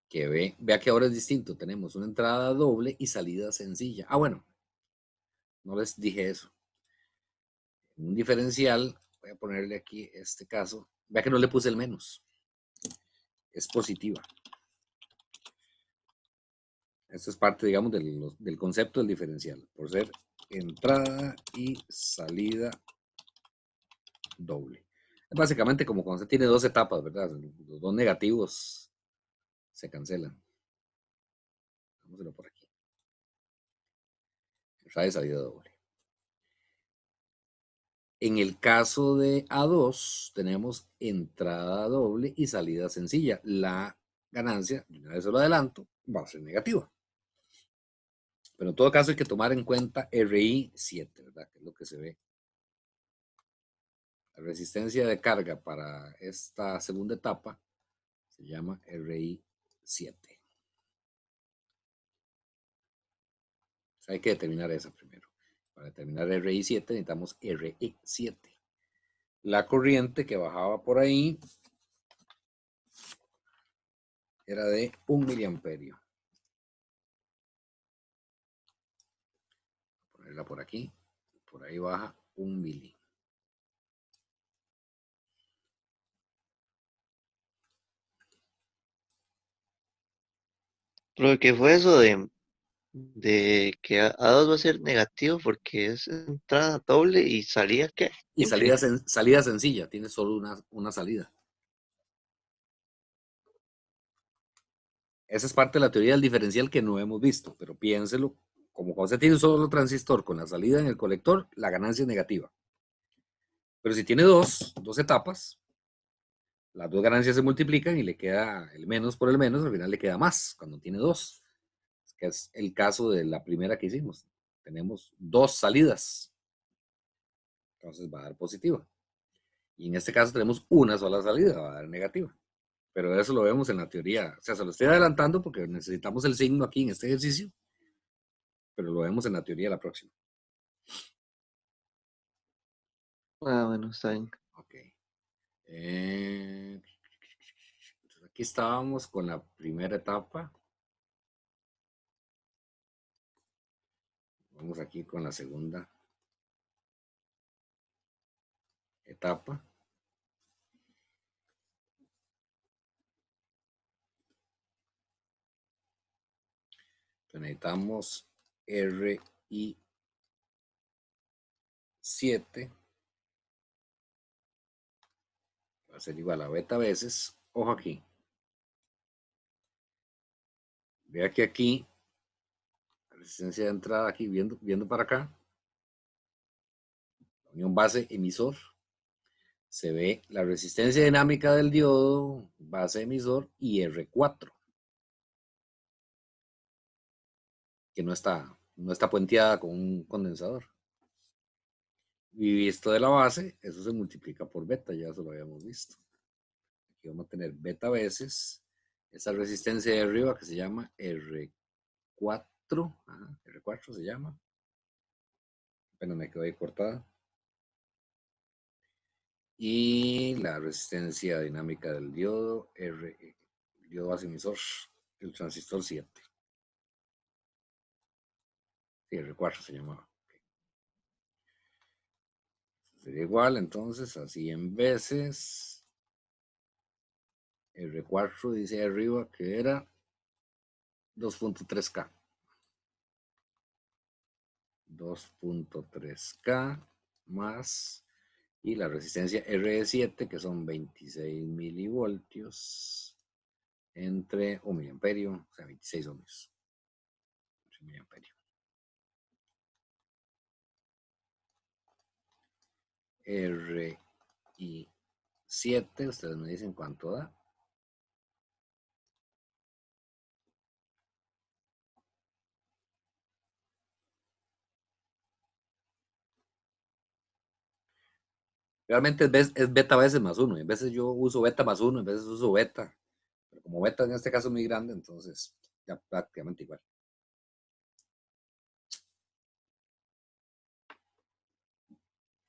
Que vea que ahora es distinto. Tenemos una entrada doble y salida sencilla. Ah, bueno, no les dije eso. Un diferencial, voy a ponerle aquí este caso. Vea que no le puse el menos. Es positiva. Esto es parte, digamos, del concepto del diferencial, por ser entrada y salida doble. Es básicamente como cuando usted tiene dos etapas, ¿verdad? Los dos negativos se cancelan. Vámonos por aquí. Entrada y salida doble. En el caso de A2, tenemos entrada doble y salida sencilla. La ganancia, una vez se lo adelanto, va a ser negativa. Pero en todo caso hay que tomar en cuenta RI 7, ¿verdad? Que es lo que se ve. La resistencia de carga para esta segunda etapa se llama RI 7. O sea, hay que determinar esa primero. Para determinar RI 7 necesitamos RE 7. La corriente que bajaba por ahí era de 1 miliamperio. Ponerla por aquí. Por ahí baja 1 mili. Pero ¿qué fue eso de que A2 va a ser negativo porque es entrada doble y salida qué? Y Simple. salida sencilla, tiene solo una salida. Esa es parte de la teoría del diferencial que no hemos visto, pero piénselo, como cuando usted tiene un solo transistor con la salida en el colector, la ganancia es negativa. Pero si tiene dos etapas, las dos ganancias se multiplican y le queda el menos por el menos, al final le queda más cuando tiene dos, que es el caso de la primera que hicimos. Tenemos dos salidas, entonces va a dar positiva. Y en este caso tenemos una sola salida, va a dar negativa. Pero eso lo vemos en la teoría. O sea, se lo estoy adelantando porque necesitamos el signo aquí en este ejercicio, pero lo vemos en la teoría la próxima. Ah, bueno, está bien. Ok. Entonces aquí estábamos con la primera etapa. Vamos aquí con la segunda etapa. Entonces necesitamos RI7 va a ser igual a beta veces. Ojo aquí. Vea que aquí, la resistencia de entrada aquí, viendo para acá, la unión base emisor, se ve la resistencia dinámica del diodo, base emisor y R4, que no está puenteada con un condensador. Y visto de la base, eso se multiplica por beta, ya eso lo habíamos visto. Aquí vamos a tener beta veces esa resistencia de arriba que se llama R4, R4 se llama. Bueno, me quedó ahí cortada. Y la resistencia dinámica del diodo, el diodo base emisor, el transistor 7. Sí, R4 se llamaba. Sería igual, entonces, así en veces. R4 dice arriba que era 2.3K. 2.3K más. Y la resistencia R7, que son 26 milivoltios entre 1 miliamperio, o sea, 26 ohmios. 1 miliamperio. RI7, ustedes me dicen cuánto da. Realmente es beta veces más 1. En veces yo uso beta más 1, en veces uso beta. Pero como beta en este caso es muy grande, entonces ya prácticamente igual.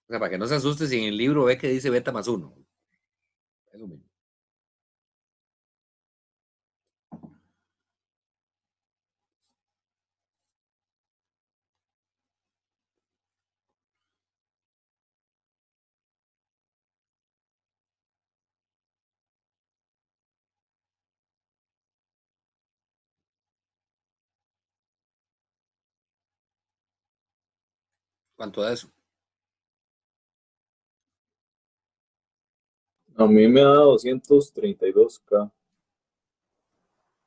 O sea, para que no se asuste si en el libro ve que dice beta más 1. Es lo mismo. ¿Cuánto da eso? A mí me da 232K.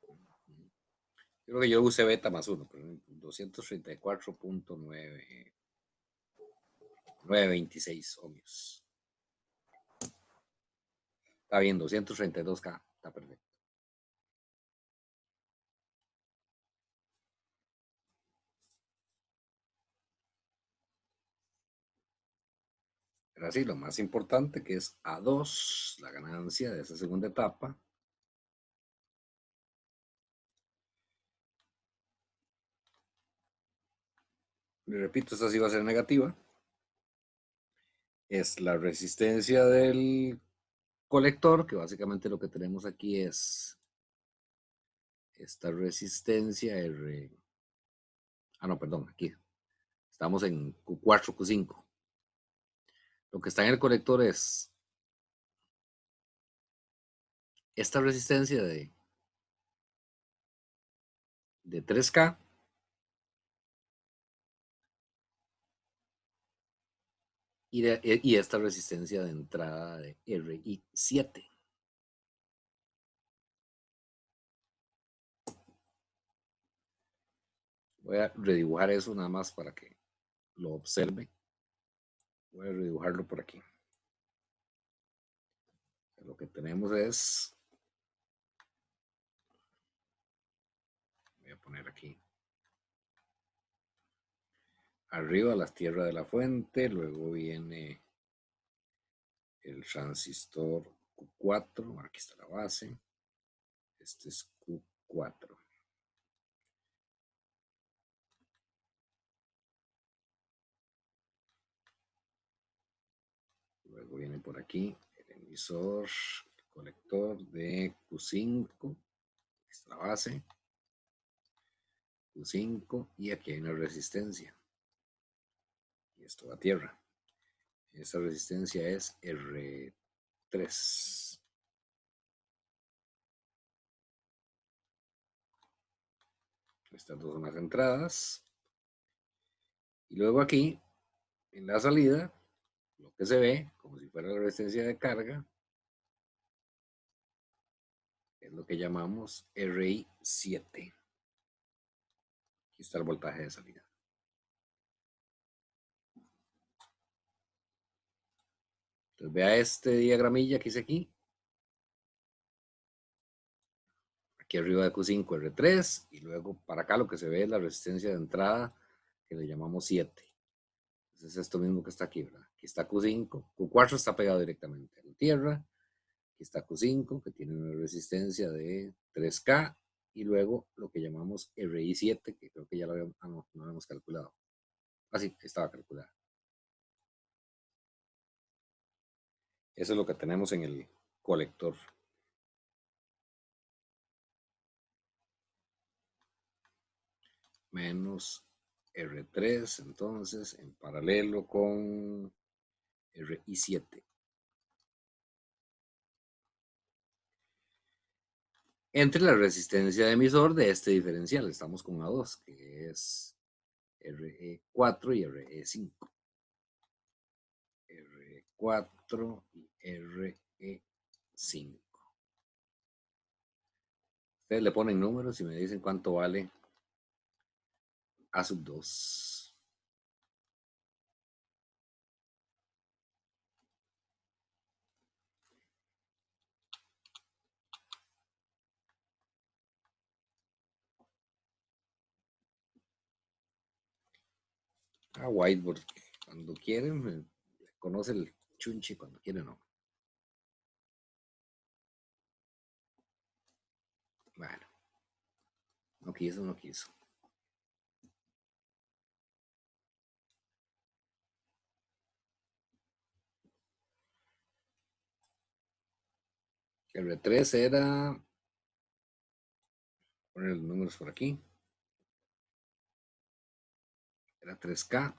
Yo creo que yo usé beta más 1, pero 234.926 ohmios. Está bien, 232K. Está perfecto. Pero así, lo más importante que es A2, la ganancia de esa segunda etapa. Le repito, esta sí va a ser negativa. Es la resistencia del colector, que básicamente lo que tenemos aquí es esta resistencia R. Ah, no, perdón, aquí. Estamos en Q4, Q5. Lo que está en el colector es esta resistencia de 3K y esta resistencia de entrada de RI7. Voy a redibujar eso nada más para que lo observe. Voy a redibujarlo por aquí. Lo que tenemos es, voy a poner aquí, arriba las tierras de la fuente, luego viene el transistor Q4, aquí está la base, este es Q4. Luego viene por aquí el emisor, el colector de Q5, aquí está la base, Q5, y aquí hay una resistencia. Y esto va a tierra. Esta resistencia es R3. Estas dos son las entradas. Y luego aquí, en la salida, lo que se ve, como si fuera la resistencia de carga, es lo que llamamos RI7. Aquí está el voltaje de salida. Entonces vea este diagramilla que hice aquí. Aquí arriba de Q5 R3 y luego para acá lo que se ve es la resistencia de entrada que le llamamos 7. Entonces es esto mismo que está aquí, ¿verdad? Aquí está Q5, Q4 está pegado directamente a la tierra. Aquí está Q5 que tiene una resistencia de 3K y luego lo que llamamos RI7 que creo que ya lo habíamos, no lo habíamos calculado. Sí, estaba calculada. Eso es lo que tenemos en el colector. Menos R3, entonces, en paralelo con RI7. Entre la resistencia de emisor de este diferencial, estamos con A2, que es RE4 y RE5. RE4 y RE5. Ustedes le ponen números y me dicen cuánto vale A sub 2. Whiteboard, cuando quieren, conoce el chunchi, cuando quieren no. Bueno, no quiso, no quiso. R3 era, poner los números por aquí, era 3K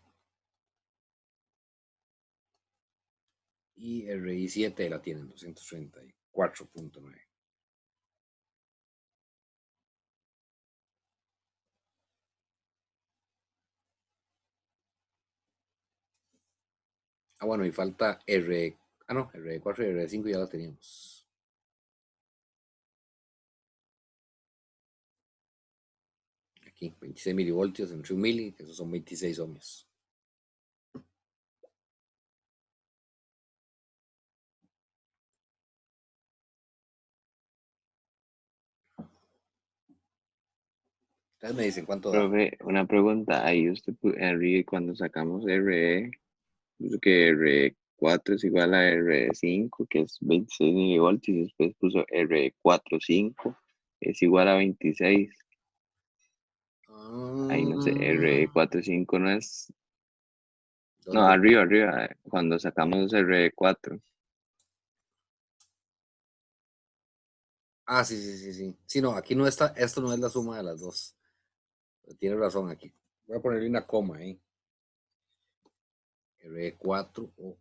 y RI7 la tienen 234.9. Bueno, y falta R, no, R4 y R5 ya la teníamos. Aquí, 26 milivoltios entre 1 mili, que esos son 26 ohmios. Ustedes me dicen cuánto da. Profe, una pregunta. Ahí usted, cuando sacamos RE, puso que R4 es igual a R5, que es 26 milivoltios, y después puso R45 es igual a 26. Ahí no sé, R45 no es. No, ¿Dónde? arriba, cuando sacamos R4. Sí, sí, sí, sí. Sí, no, aquí no está, esto no es la suma de las dos. Tiene razón aquí. Voy a ponerle una coma ahí. RE4 o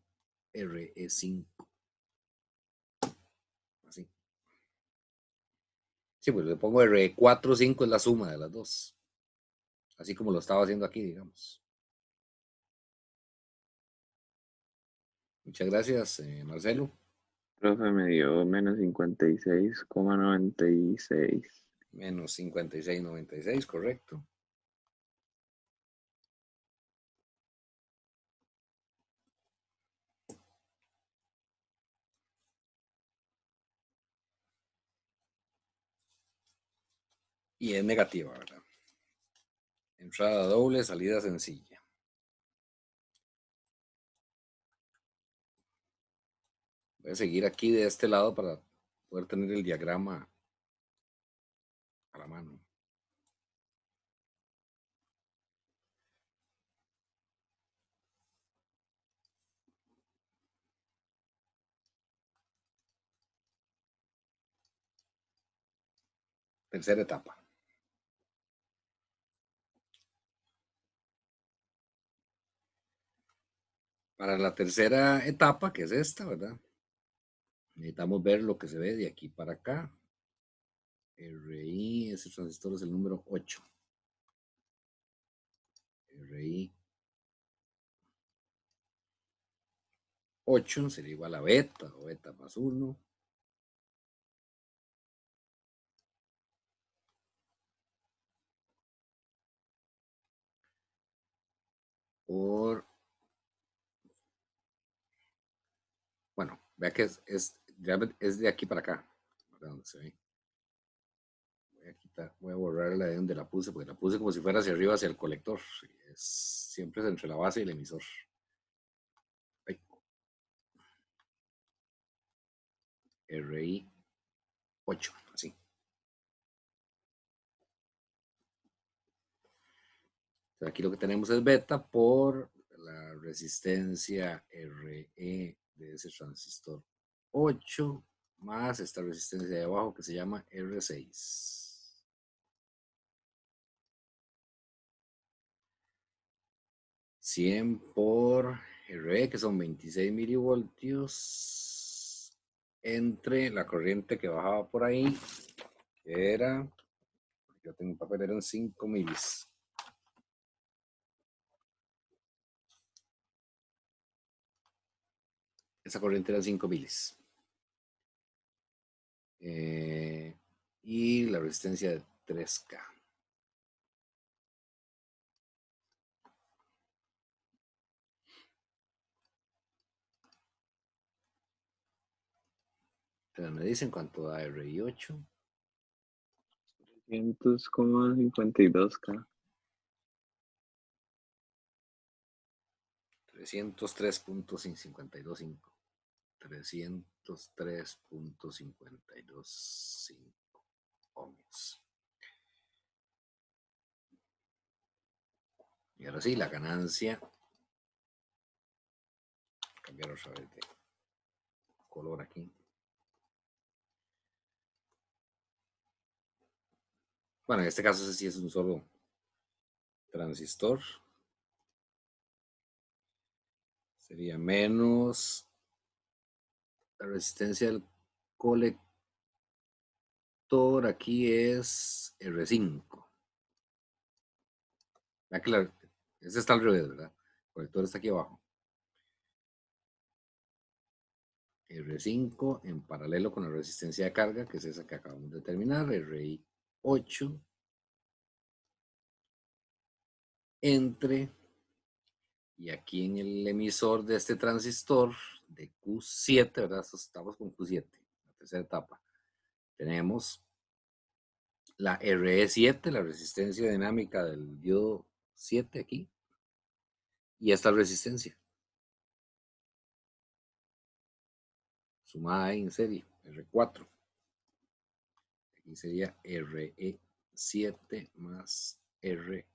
RE5. Así. Sí, pues le pongo RE4, 5 es la suma de las dos. Así como lo estaba haciendo aquí, digamos. Muchas gracias, Marcelo. Profe, me dio menos 56,96. Menos 56,96, correcto. Y es negativa, ¿verdad? Entrada doble, salida sencilla. Voy a seguir aquí de este lado para poder tener el diagrama a la mano. Tercera etapa. Para la tercera etapa, que es esta, ¿verdad? Necesitamos ver lo que se ve de aquí para acá. RI, ese transistor es el número 8. RI 8 sería igual a beta o beta más 1. Por, bueno, vea que realmente es de aquí para acá, ¿verdad? Donde se ve. Voy a borrarla de donde la puse, porque la puse como si fuera hacia arriba, hacia el colector. Siempre es entre la base y el emisor. Ay. RI 8, así. Entonces aquí lo que tenemos es beta por la resistencia RE de ese transistor 8 más esta resistencia de abajo que se llama R6. 100 por RE, que son 26 milivoltios, entre la corriente que bajaba por ahí, que era, yo tengo un papel, eran 5 milis. Esa corriente era 5 milis. Y la resistencia de 3K. Entonces me dicen cuánto da RI8. 300,52K. 303.525. 303.525 ohmios. Y ahora sí, la ganancia. Cambiar otra vez de color aquí. Bueno, en este caso sí es un solo transistor. Sería menos la resistencia del colector. Aquí es R5. Este está al revés, ¿verdad? El colector está aquí abajo. R5 en paralelo con la resistencia de carga, que es esa que acabamos de terminar, RI8, entre, y aquí en el emisor de este transistor de Q7, ¿verdad? Estamos con Q7, la tercera etapa. Tenemos la RE7, la resistencia dinámica del diodo 7 aquí, y esta resistencia, sumada en serie, R4. Aquí sería RE7 más R4.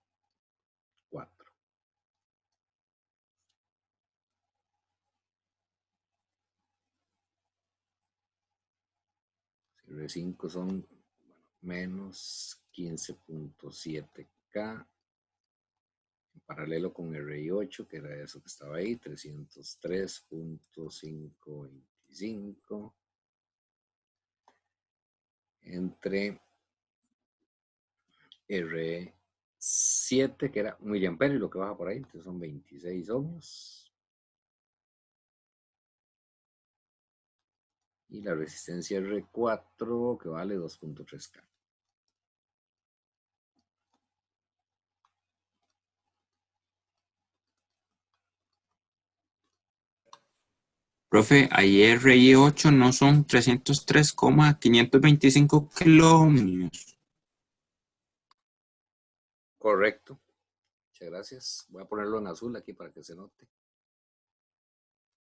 R5 son menos 15.7K en paralelo con RI8, que era eso que estaba ahí, 303.525 entre R7, que era 1 miliampere, y lo que baja por ahí, entonces son 26 ohmios. Y la resistencia R4, que vale 2.3K. Profe, ayer RI8 no son 303,525 kiloohmios. Correcto. Muchas gracias. Voy a ponerlo en azul aquí para que se note.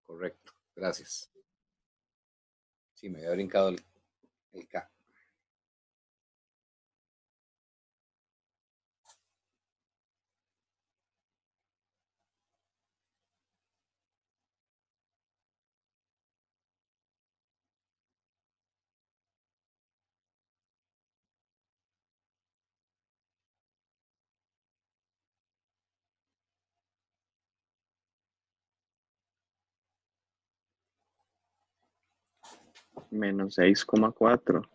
Correcto. Gracias. Sí, me había brincado el K. Menos 6,4.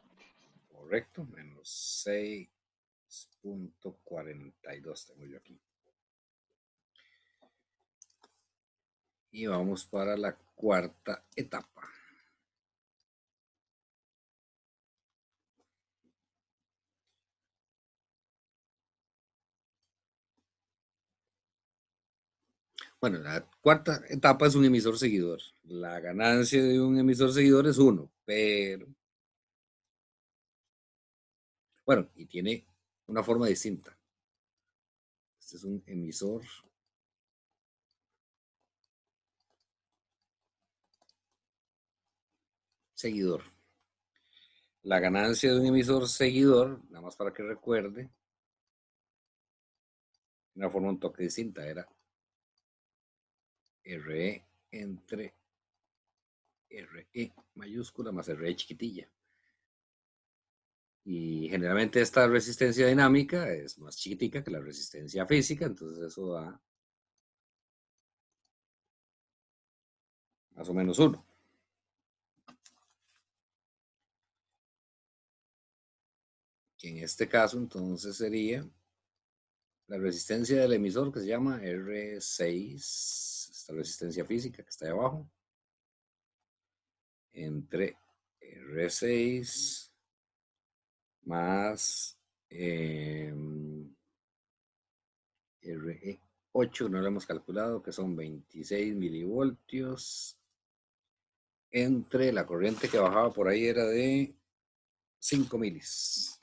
Correcto, menos 6.42 tengo yo aquí. Y vamos para la cuarta etapa. Bueno, la cuarta etapa es un emisor seguidor. La ganancia de un emisor seguidor es 1, pero bueno, y tiene una forma distinta. Este es un emisor seguidor. La ganancia de un emisor seguidor, nada más para que recuerde, una forma un toque distinta, era RE entre RE mayúscula más RE chiquitilla. Y generalmente esta resistencia dinámica es más chiquitica que la resistencia física, entonces eso da más o menos 1. Que en este caso entonces sería la resistencia del emisor, que se llama R6, esta resistencia física que está ahí abajo, entre R6 más RE8, no lo hemos calculado, que son 26 milivoltios, entre la corriente que bajaba por ahí era de 5 milis.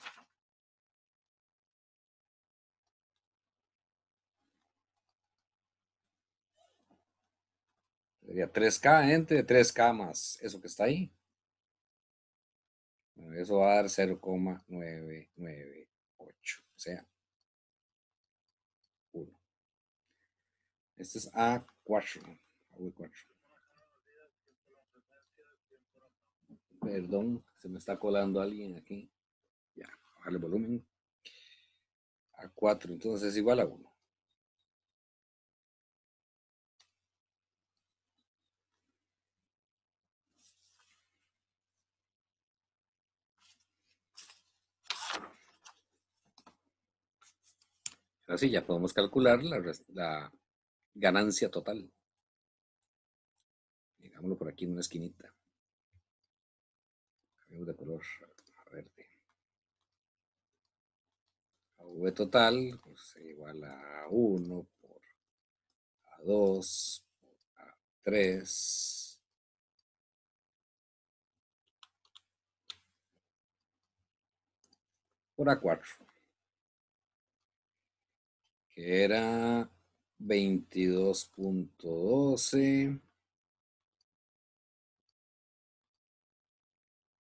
Sería 3K entre 3K más eso que está ahí. Bueno, eso va a dar 0,998. O sea, 1. Este es A4. Perdón, se me está colando alguien aquí. Ya, bajarle el volumen. A4, entonces es igual a 1. Así ya podemos calcular la ganancia total. Digámoslo por aquí en una esquinita. Cambiamos de color a verde. A V total pues, igual a 1 por A2 por A3 por A4, que era 22.12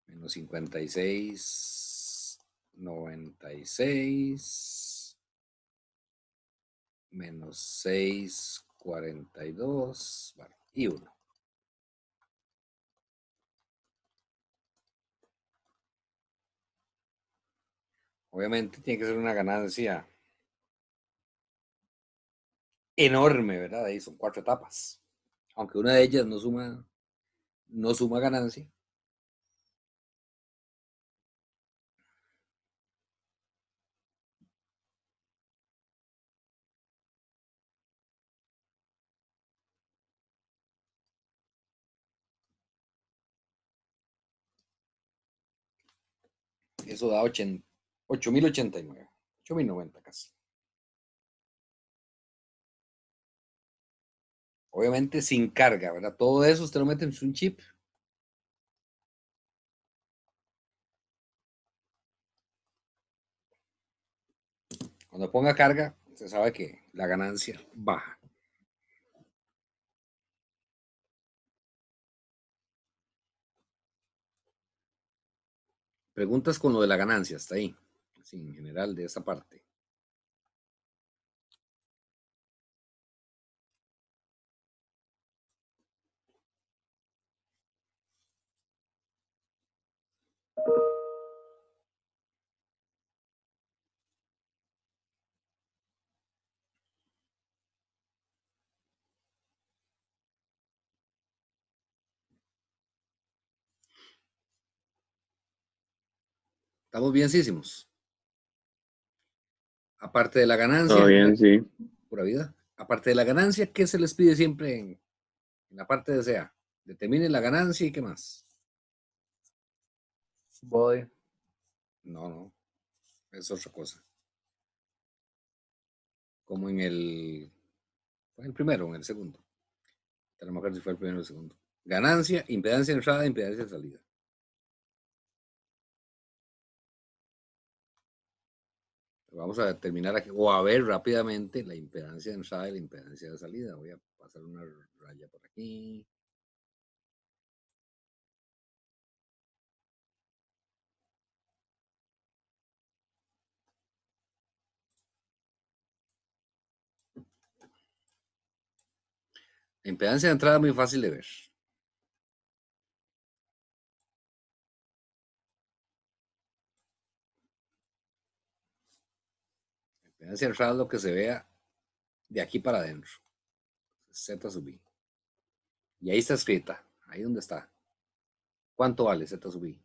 menos 56.96 menos 6.42, bueno, y 1. Obviamente tiene que ser una ganancia enorme, ¿verdad? Ahí son 4 etapas. Aunque una de ellas no suma ganancia. Eso da 8.089, 8.090 casi. Obviamente sin carga, ¿verdad? Todo eso usted lo mete en un chip. Cuando ponga carga, usted sabe que la ganancia baja. Preguntas con lo de la ganancia, hasta ahí. Así, en general, de esa parte. Estamos bienísimos. Aparte de la ganancia, Todo bien, sí. pura vida. Aparte de la ganancia, ¿qué se les pide siempre en la parte de SEA? Determinen la ganancia y qué más. Body. No, es otra cosa. Como en el, ¿fue el primero o en el segundo? No me acuerdo si fue el primero o el segundo. Ganancia, impedancia de entrada, impedancia de salida. Vamos a determinar aquí, o a ver rápidamente la impedancia de entrada y la impedancia de salida. Voy a pasar una raya por aquí. La impedancia de entrada es muy fácil de ver. La impedancia de entrada es lo que se vea de aquí para adentro. Z sub I. Y ahí está escrita. Ahí donde está. ¿Cuánto vale Z sub I?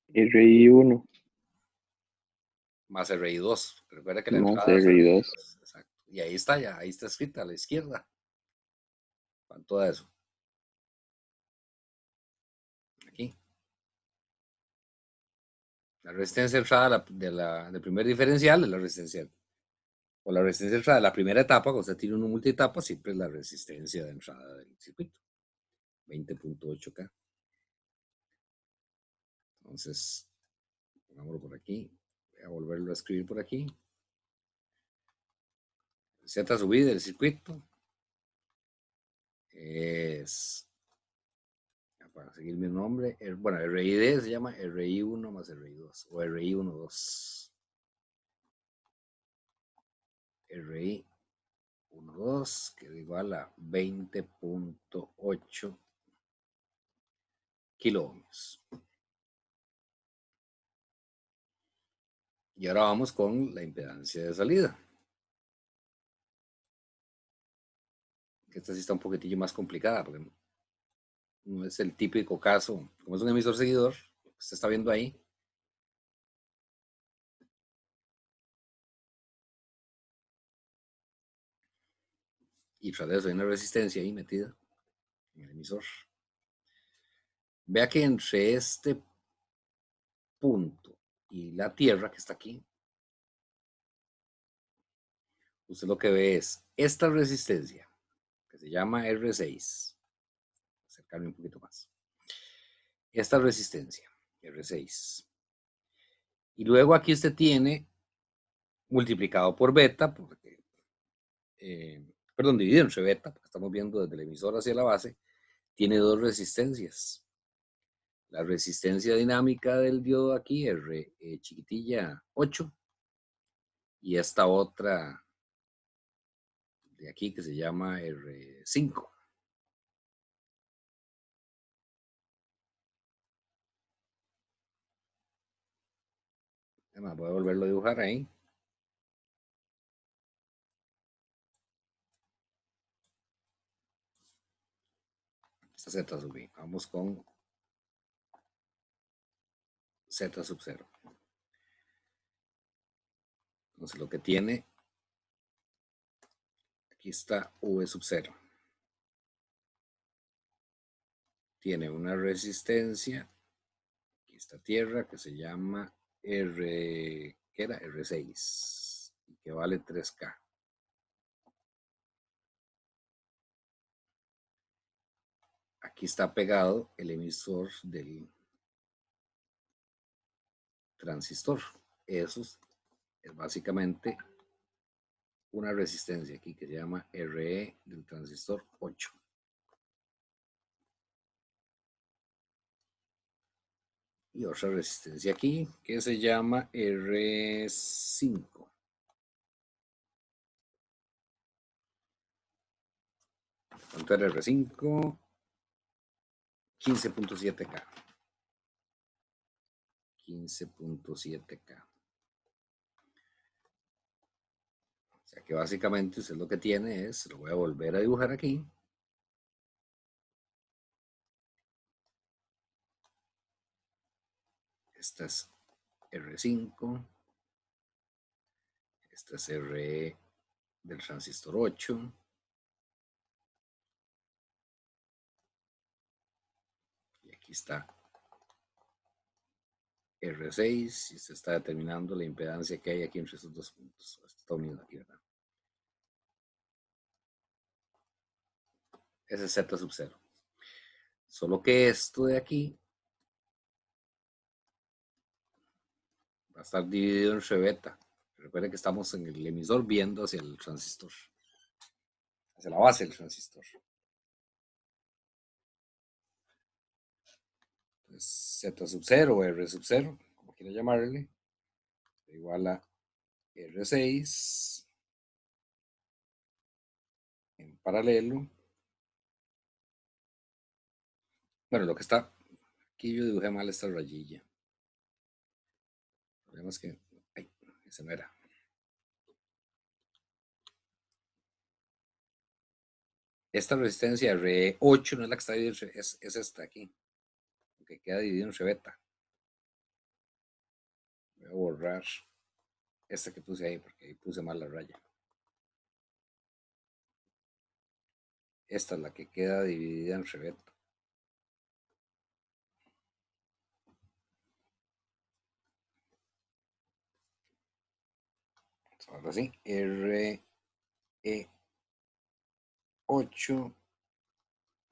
RI1 Más RI2. Recuerda que la más entrada es RI2. RI2. Exacto. Y ahí está ya. Ahí está escrita a la izquierda. ¿Cuánto da eso? Aquí. La resistencia de entrada del primer diferencial es la resistencia. O la resistencia de entrada de la primera etapa, cuando usted tiene una multietapa, siempre es la resistencia de entrada del circuito. 20.8K. Entonces, pongámoslo por aquí. Voy a volverlo a escribir por aquí. Z sub I del circuito es, para seguir mi nombre, bueno, RID se llama RI1 más RI2 o RI12. RI12 que es igual a 20.8 kilo ohmios. Y ahora vamos con la impedancia de salida. Que esta sí está un poquitillo más complicada, porque no es el típico caso, como es un emisor seguidor, lo que usted está viendo ahí. Y tras de eso hay una resistencia ahí metida en el emisor. Vea que entre este punto y la Tierra que está aquí, usted lo que ve es esta resistencia, que se llama R6. Acercarme un poquito más. Esta resistencia, R6. Y luego aquí usted tiene multiplicado por beta, porque, perdón, dividido entre beta, porque estamos viendo desde el emisor hacia la base, tiene dos resistencias. La resistencia dinámica del diodo aquí, R chiquitilla 8, y esta otra de aquí que se llama R5. Además, voy a volverlo a dibujar ahí. Esta Z sub I. Vamos con Z sub 0. Entonces lo que tiene, aquí está V sub 0. Tiene una resistencia, aquí está tierra, que se llama R, ¿qué era? R6, y que vale 3K. Aquí está pegado el emisor del transistor. Eso es básicamente una resistencia aquí que se llama RE del transistor 8. Y otra resistencia aquí que se llama R5. ¿Cuánto era R5? 15.7K. 15.7K. O sea que básicamente usted lo que tiene es, lo voy a volver a dibujar aquí. Esta es R5. Esta es R del transistor 8. Y aquí está R6 y se está determinando la impedancia que hay aquí entre esos dos puntos. Esto está unido aquí, ¿verdad? Ese es Z sub 0. Solo que esto de aquí va a estar dividido entre beta. Recuerden que estamos en el emisor viendo hacia el transistor, hacia la base del transistor. Entonces, Z sub 0 o R sub 0, como quiera llamarle, igual a R6 en paralelo. Bueno, lo que está aquí, yo dibujé mal esta rayilla. El problema es que, ay, ese no era. Esta resistencia R8 no es la que está dividida, es esta aquí, que queda dividido entre beta. Voy a borrar esta que puse ahí porque ahí puse mal la raya. Esta es la que queda dividida entre beta. Ahora sí, RE8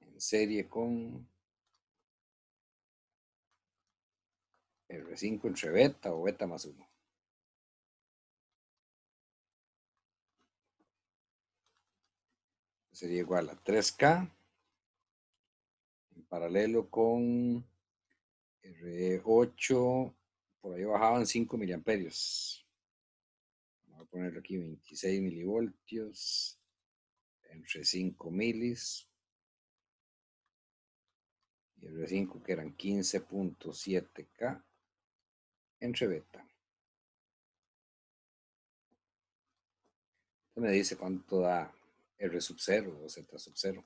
en serie con R5 entre beta o beta más 1. Sería igual a 3K en paralelo con R8, por ahí bajaban 5 miliamperios. Voy a poner aquí 26 milivoltios entre 5 milis. Y R5 que eran 15.7K entre beta. Esto me dice cuánto da R sub 0 o Z sub 0.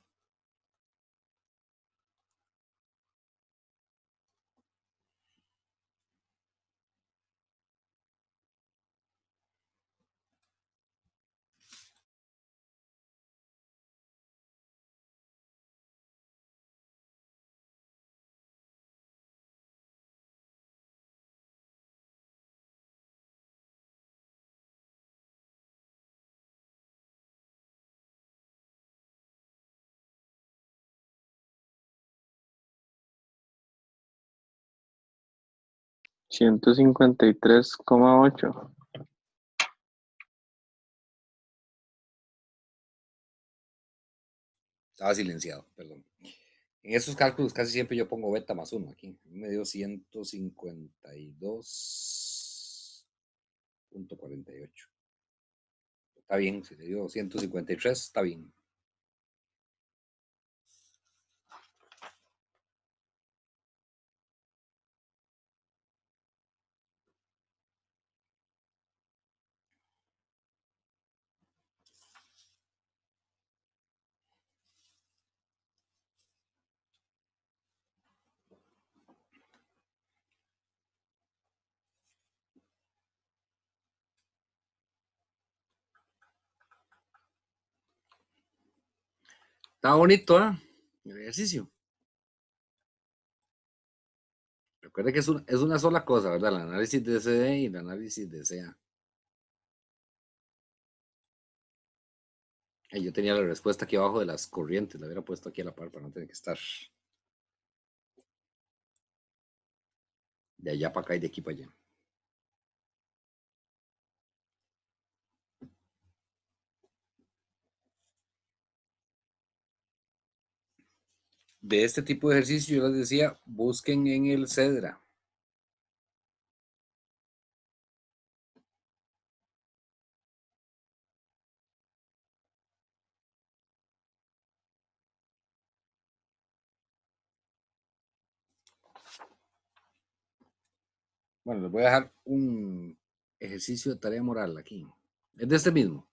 $153,8. Estaba silenciado, perdón. En esos cálculos casi siempre yo pongo beta más 1 aquí. Me dio 152.48. Está bien, si le dio 153, está bien. Está bonito, ¿eh? El ejercicio. Recuerde que es una sola cosa, ¿verdad? El análisis de CD y el análisis de CA. Yo tenía la respuesta aquí abajo de las corrientes, la hubiera puesto aquí a la par para no tener que estar de allá para acá y de aquí para allá. De este tipo de ejercicio, yo les decía, busquen en el CEDRA. Bueno, les voy a dejar un ejercicio de tarea moral aquí. Es de este mismo.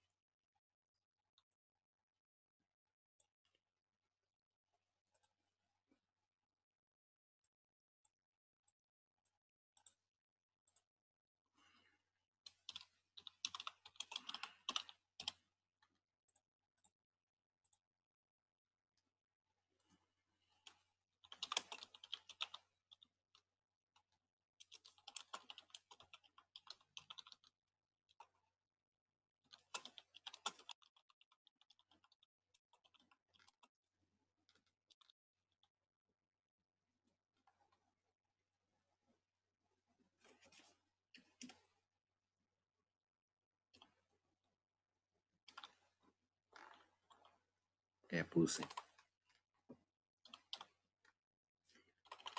Que puse.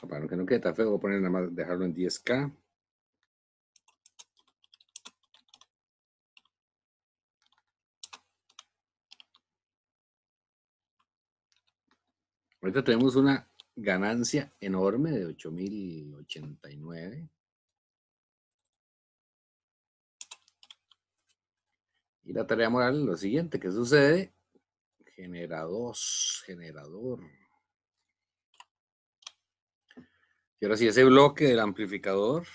Para que no quede tan feo, voy a poner nada más, dejarlo en 10K. Ahorita tenemos una ganancia enorme de 8.089. Y la tarea moral es lo siguiente, ¿qué sucede? Generador. Y ahora sí, ese bloque del amplificador.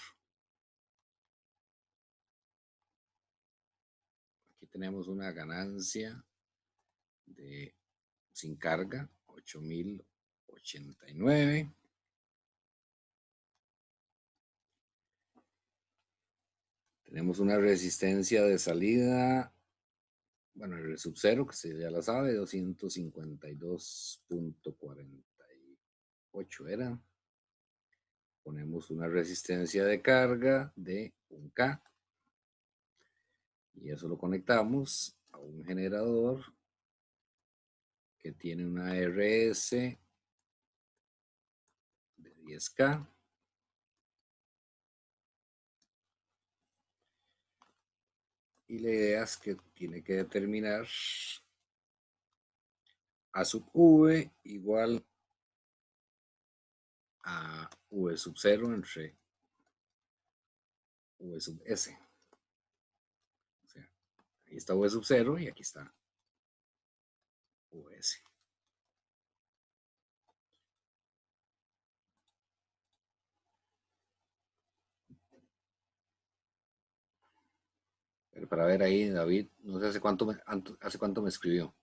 Aquí tenemos una ganancia de sin carga, 8.089. Tenemos una resistencia de salida, bueno, el sub cero, que se ya la sabe, 252.48 era. Ponemos una resistencia de carga de 1K. Y eso lo conectamos a un generador que tiene una RS de 10K. Y la idea es que tiene que determinar A sub V igual a V sub 0 entre V sub S. O sea, ahí está V sub 0 y aquí está VS. Pero para ver ahí, David, no sé hace cuánto me escribió.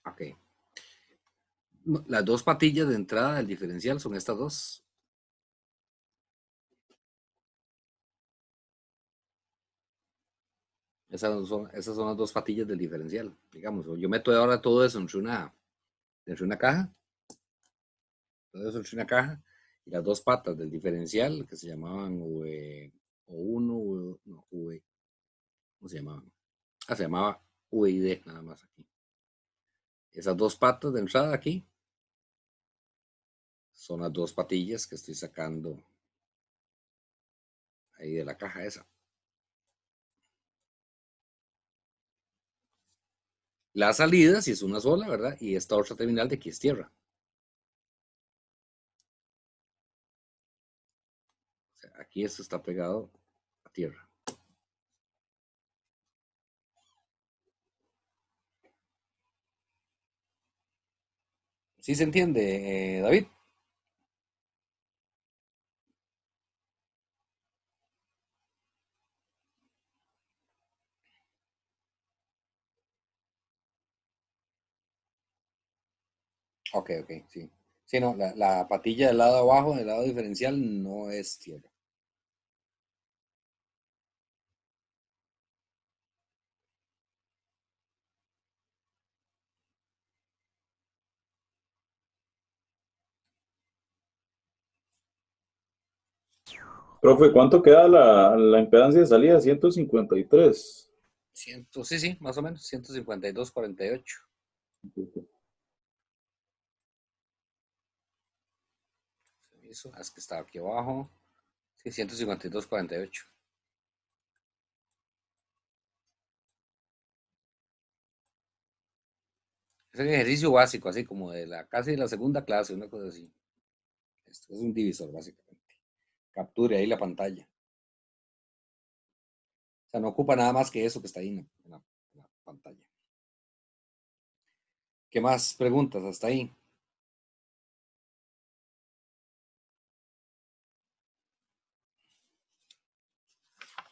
Ok. Las dos patillas de entrada del diferencial son estas dos. Esas son las dos patillas del diferencial. Digamos, yo meto ahora todo eso entre una caja. Todo eso entre una caja. Y las dos patas del diferencial, que se llamaban V o 1, no, V, ¿cómo se llamaban? Se llamaba V y D, nada más aquí. Esas dos patas de entrada aquí son las dos patillas que estoy sacando ahí de la caja esa. La salida, si es una sola, ¿verdad? Y esta otra terminal de aquí es tierra. O sea, aquí esto está pegado a tierra. ¿Sí se entiende, David? Ok, sí. Sí, no, la patilla del lado abajo, del lado diferencial, no es tierra. Profe, ¿cuánto queda la impedancia de salida? 153. Sí, sí, más o menos, 152,48. Eso, es que está aquí abajo. Sí, 152,48. Es un ejercicio básico, así como de la casi de la segunda clase, una cosa así. Esto es un divisor, básicamente. Capture ahí la pantalla. O sea, no ocupa nada más que eso que está ahí en la pantalla. ¿Qué más preguntas hasta ahí?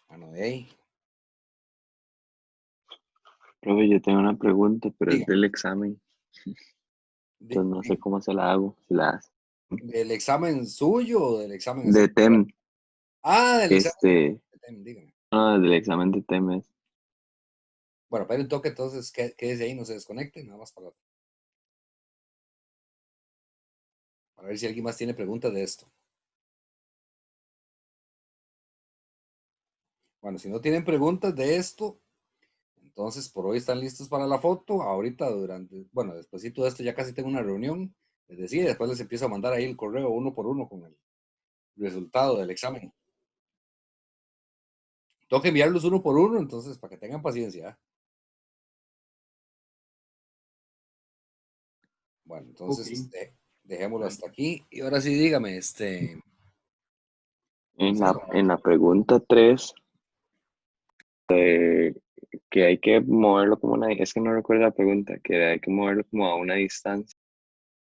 Bueno, de ahí. Profe, yo tengo una pregunta, pero es Diga. del examen. Entonces no sé cómo se la hago, si la hace. ¿Del examen suyo o del examen así? De TEM, Ah, del examen de TEM, dígame. del examen de TEM es. Bueno, pero un toque, entonces quédese ahí, no se desconecte, nada más para ver si alguien más tiene preguntas de esto. Bueno, si no tienen preguntas de esto, entonces por hoy están listos para la foto. Ahorita bueno, despuesito de esto ya casi tengo una reunión. Les decía, después les empiezo a mandar ahí el correo uno por uno con el resultado del examen. Tengo que enviarlos uno por uno, entonces para que tengan paciencia. Bueno, entonces dejémoslo hasta aquí. Y ahora sí, dígame, En sí, en la pregunta 3, que hay que moverlo como es que no recuerdo la pregunta, que hay que moverlo como a una distancia.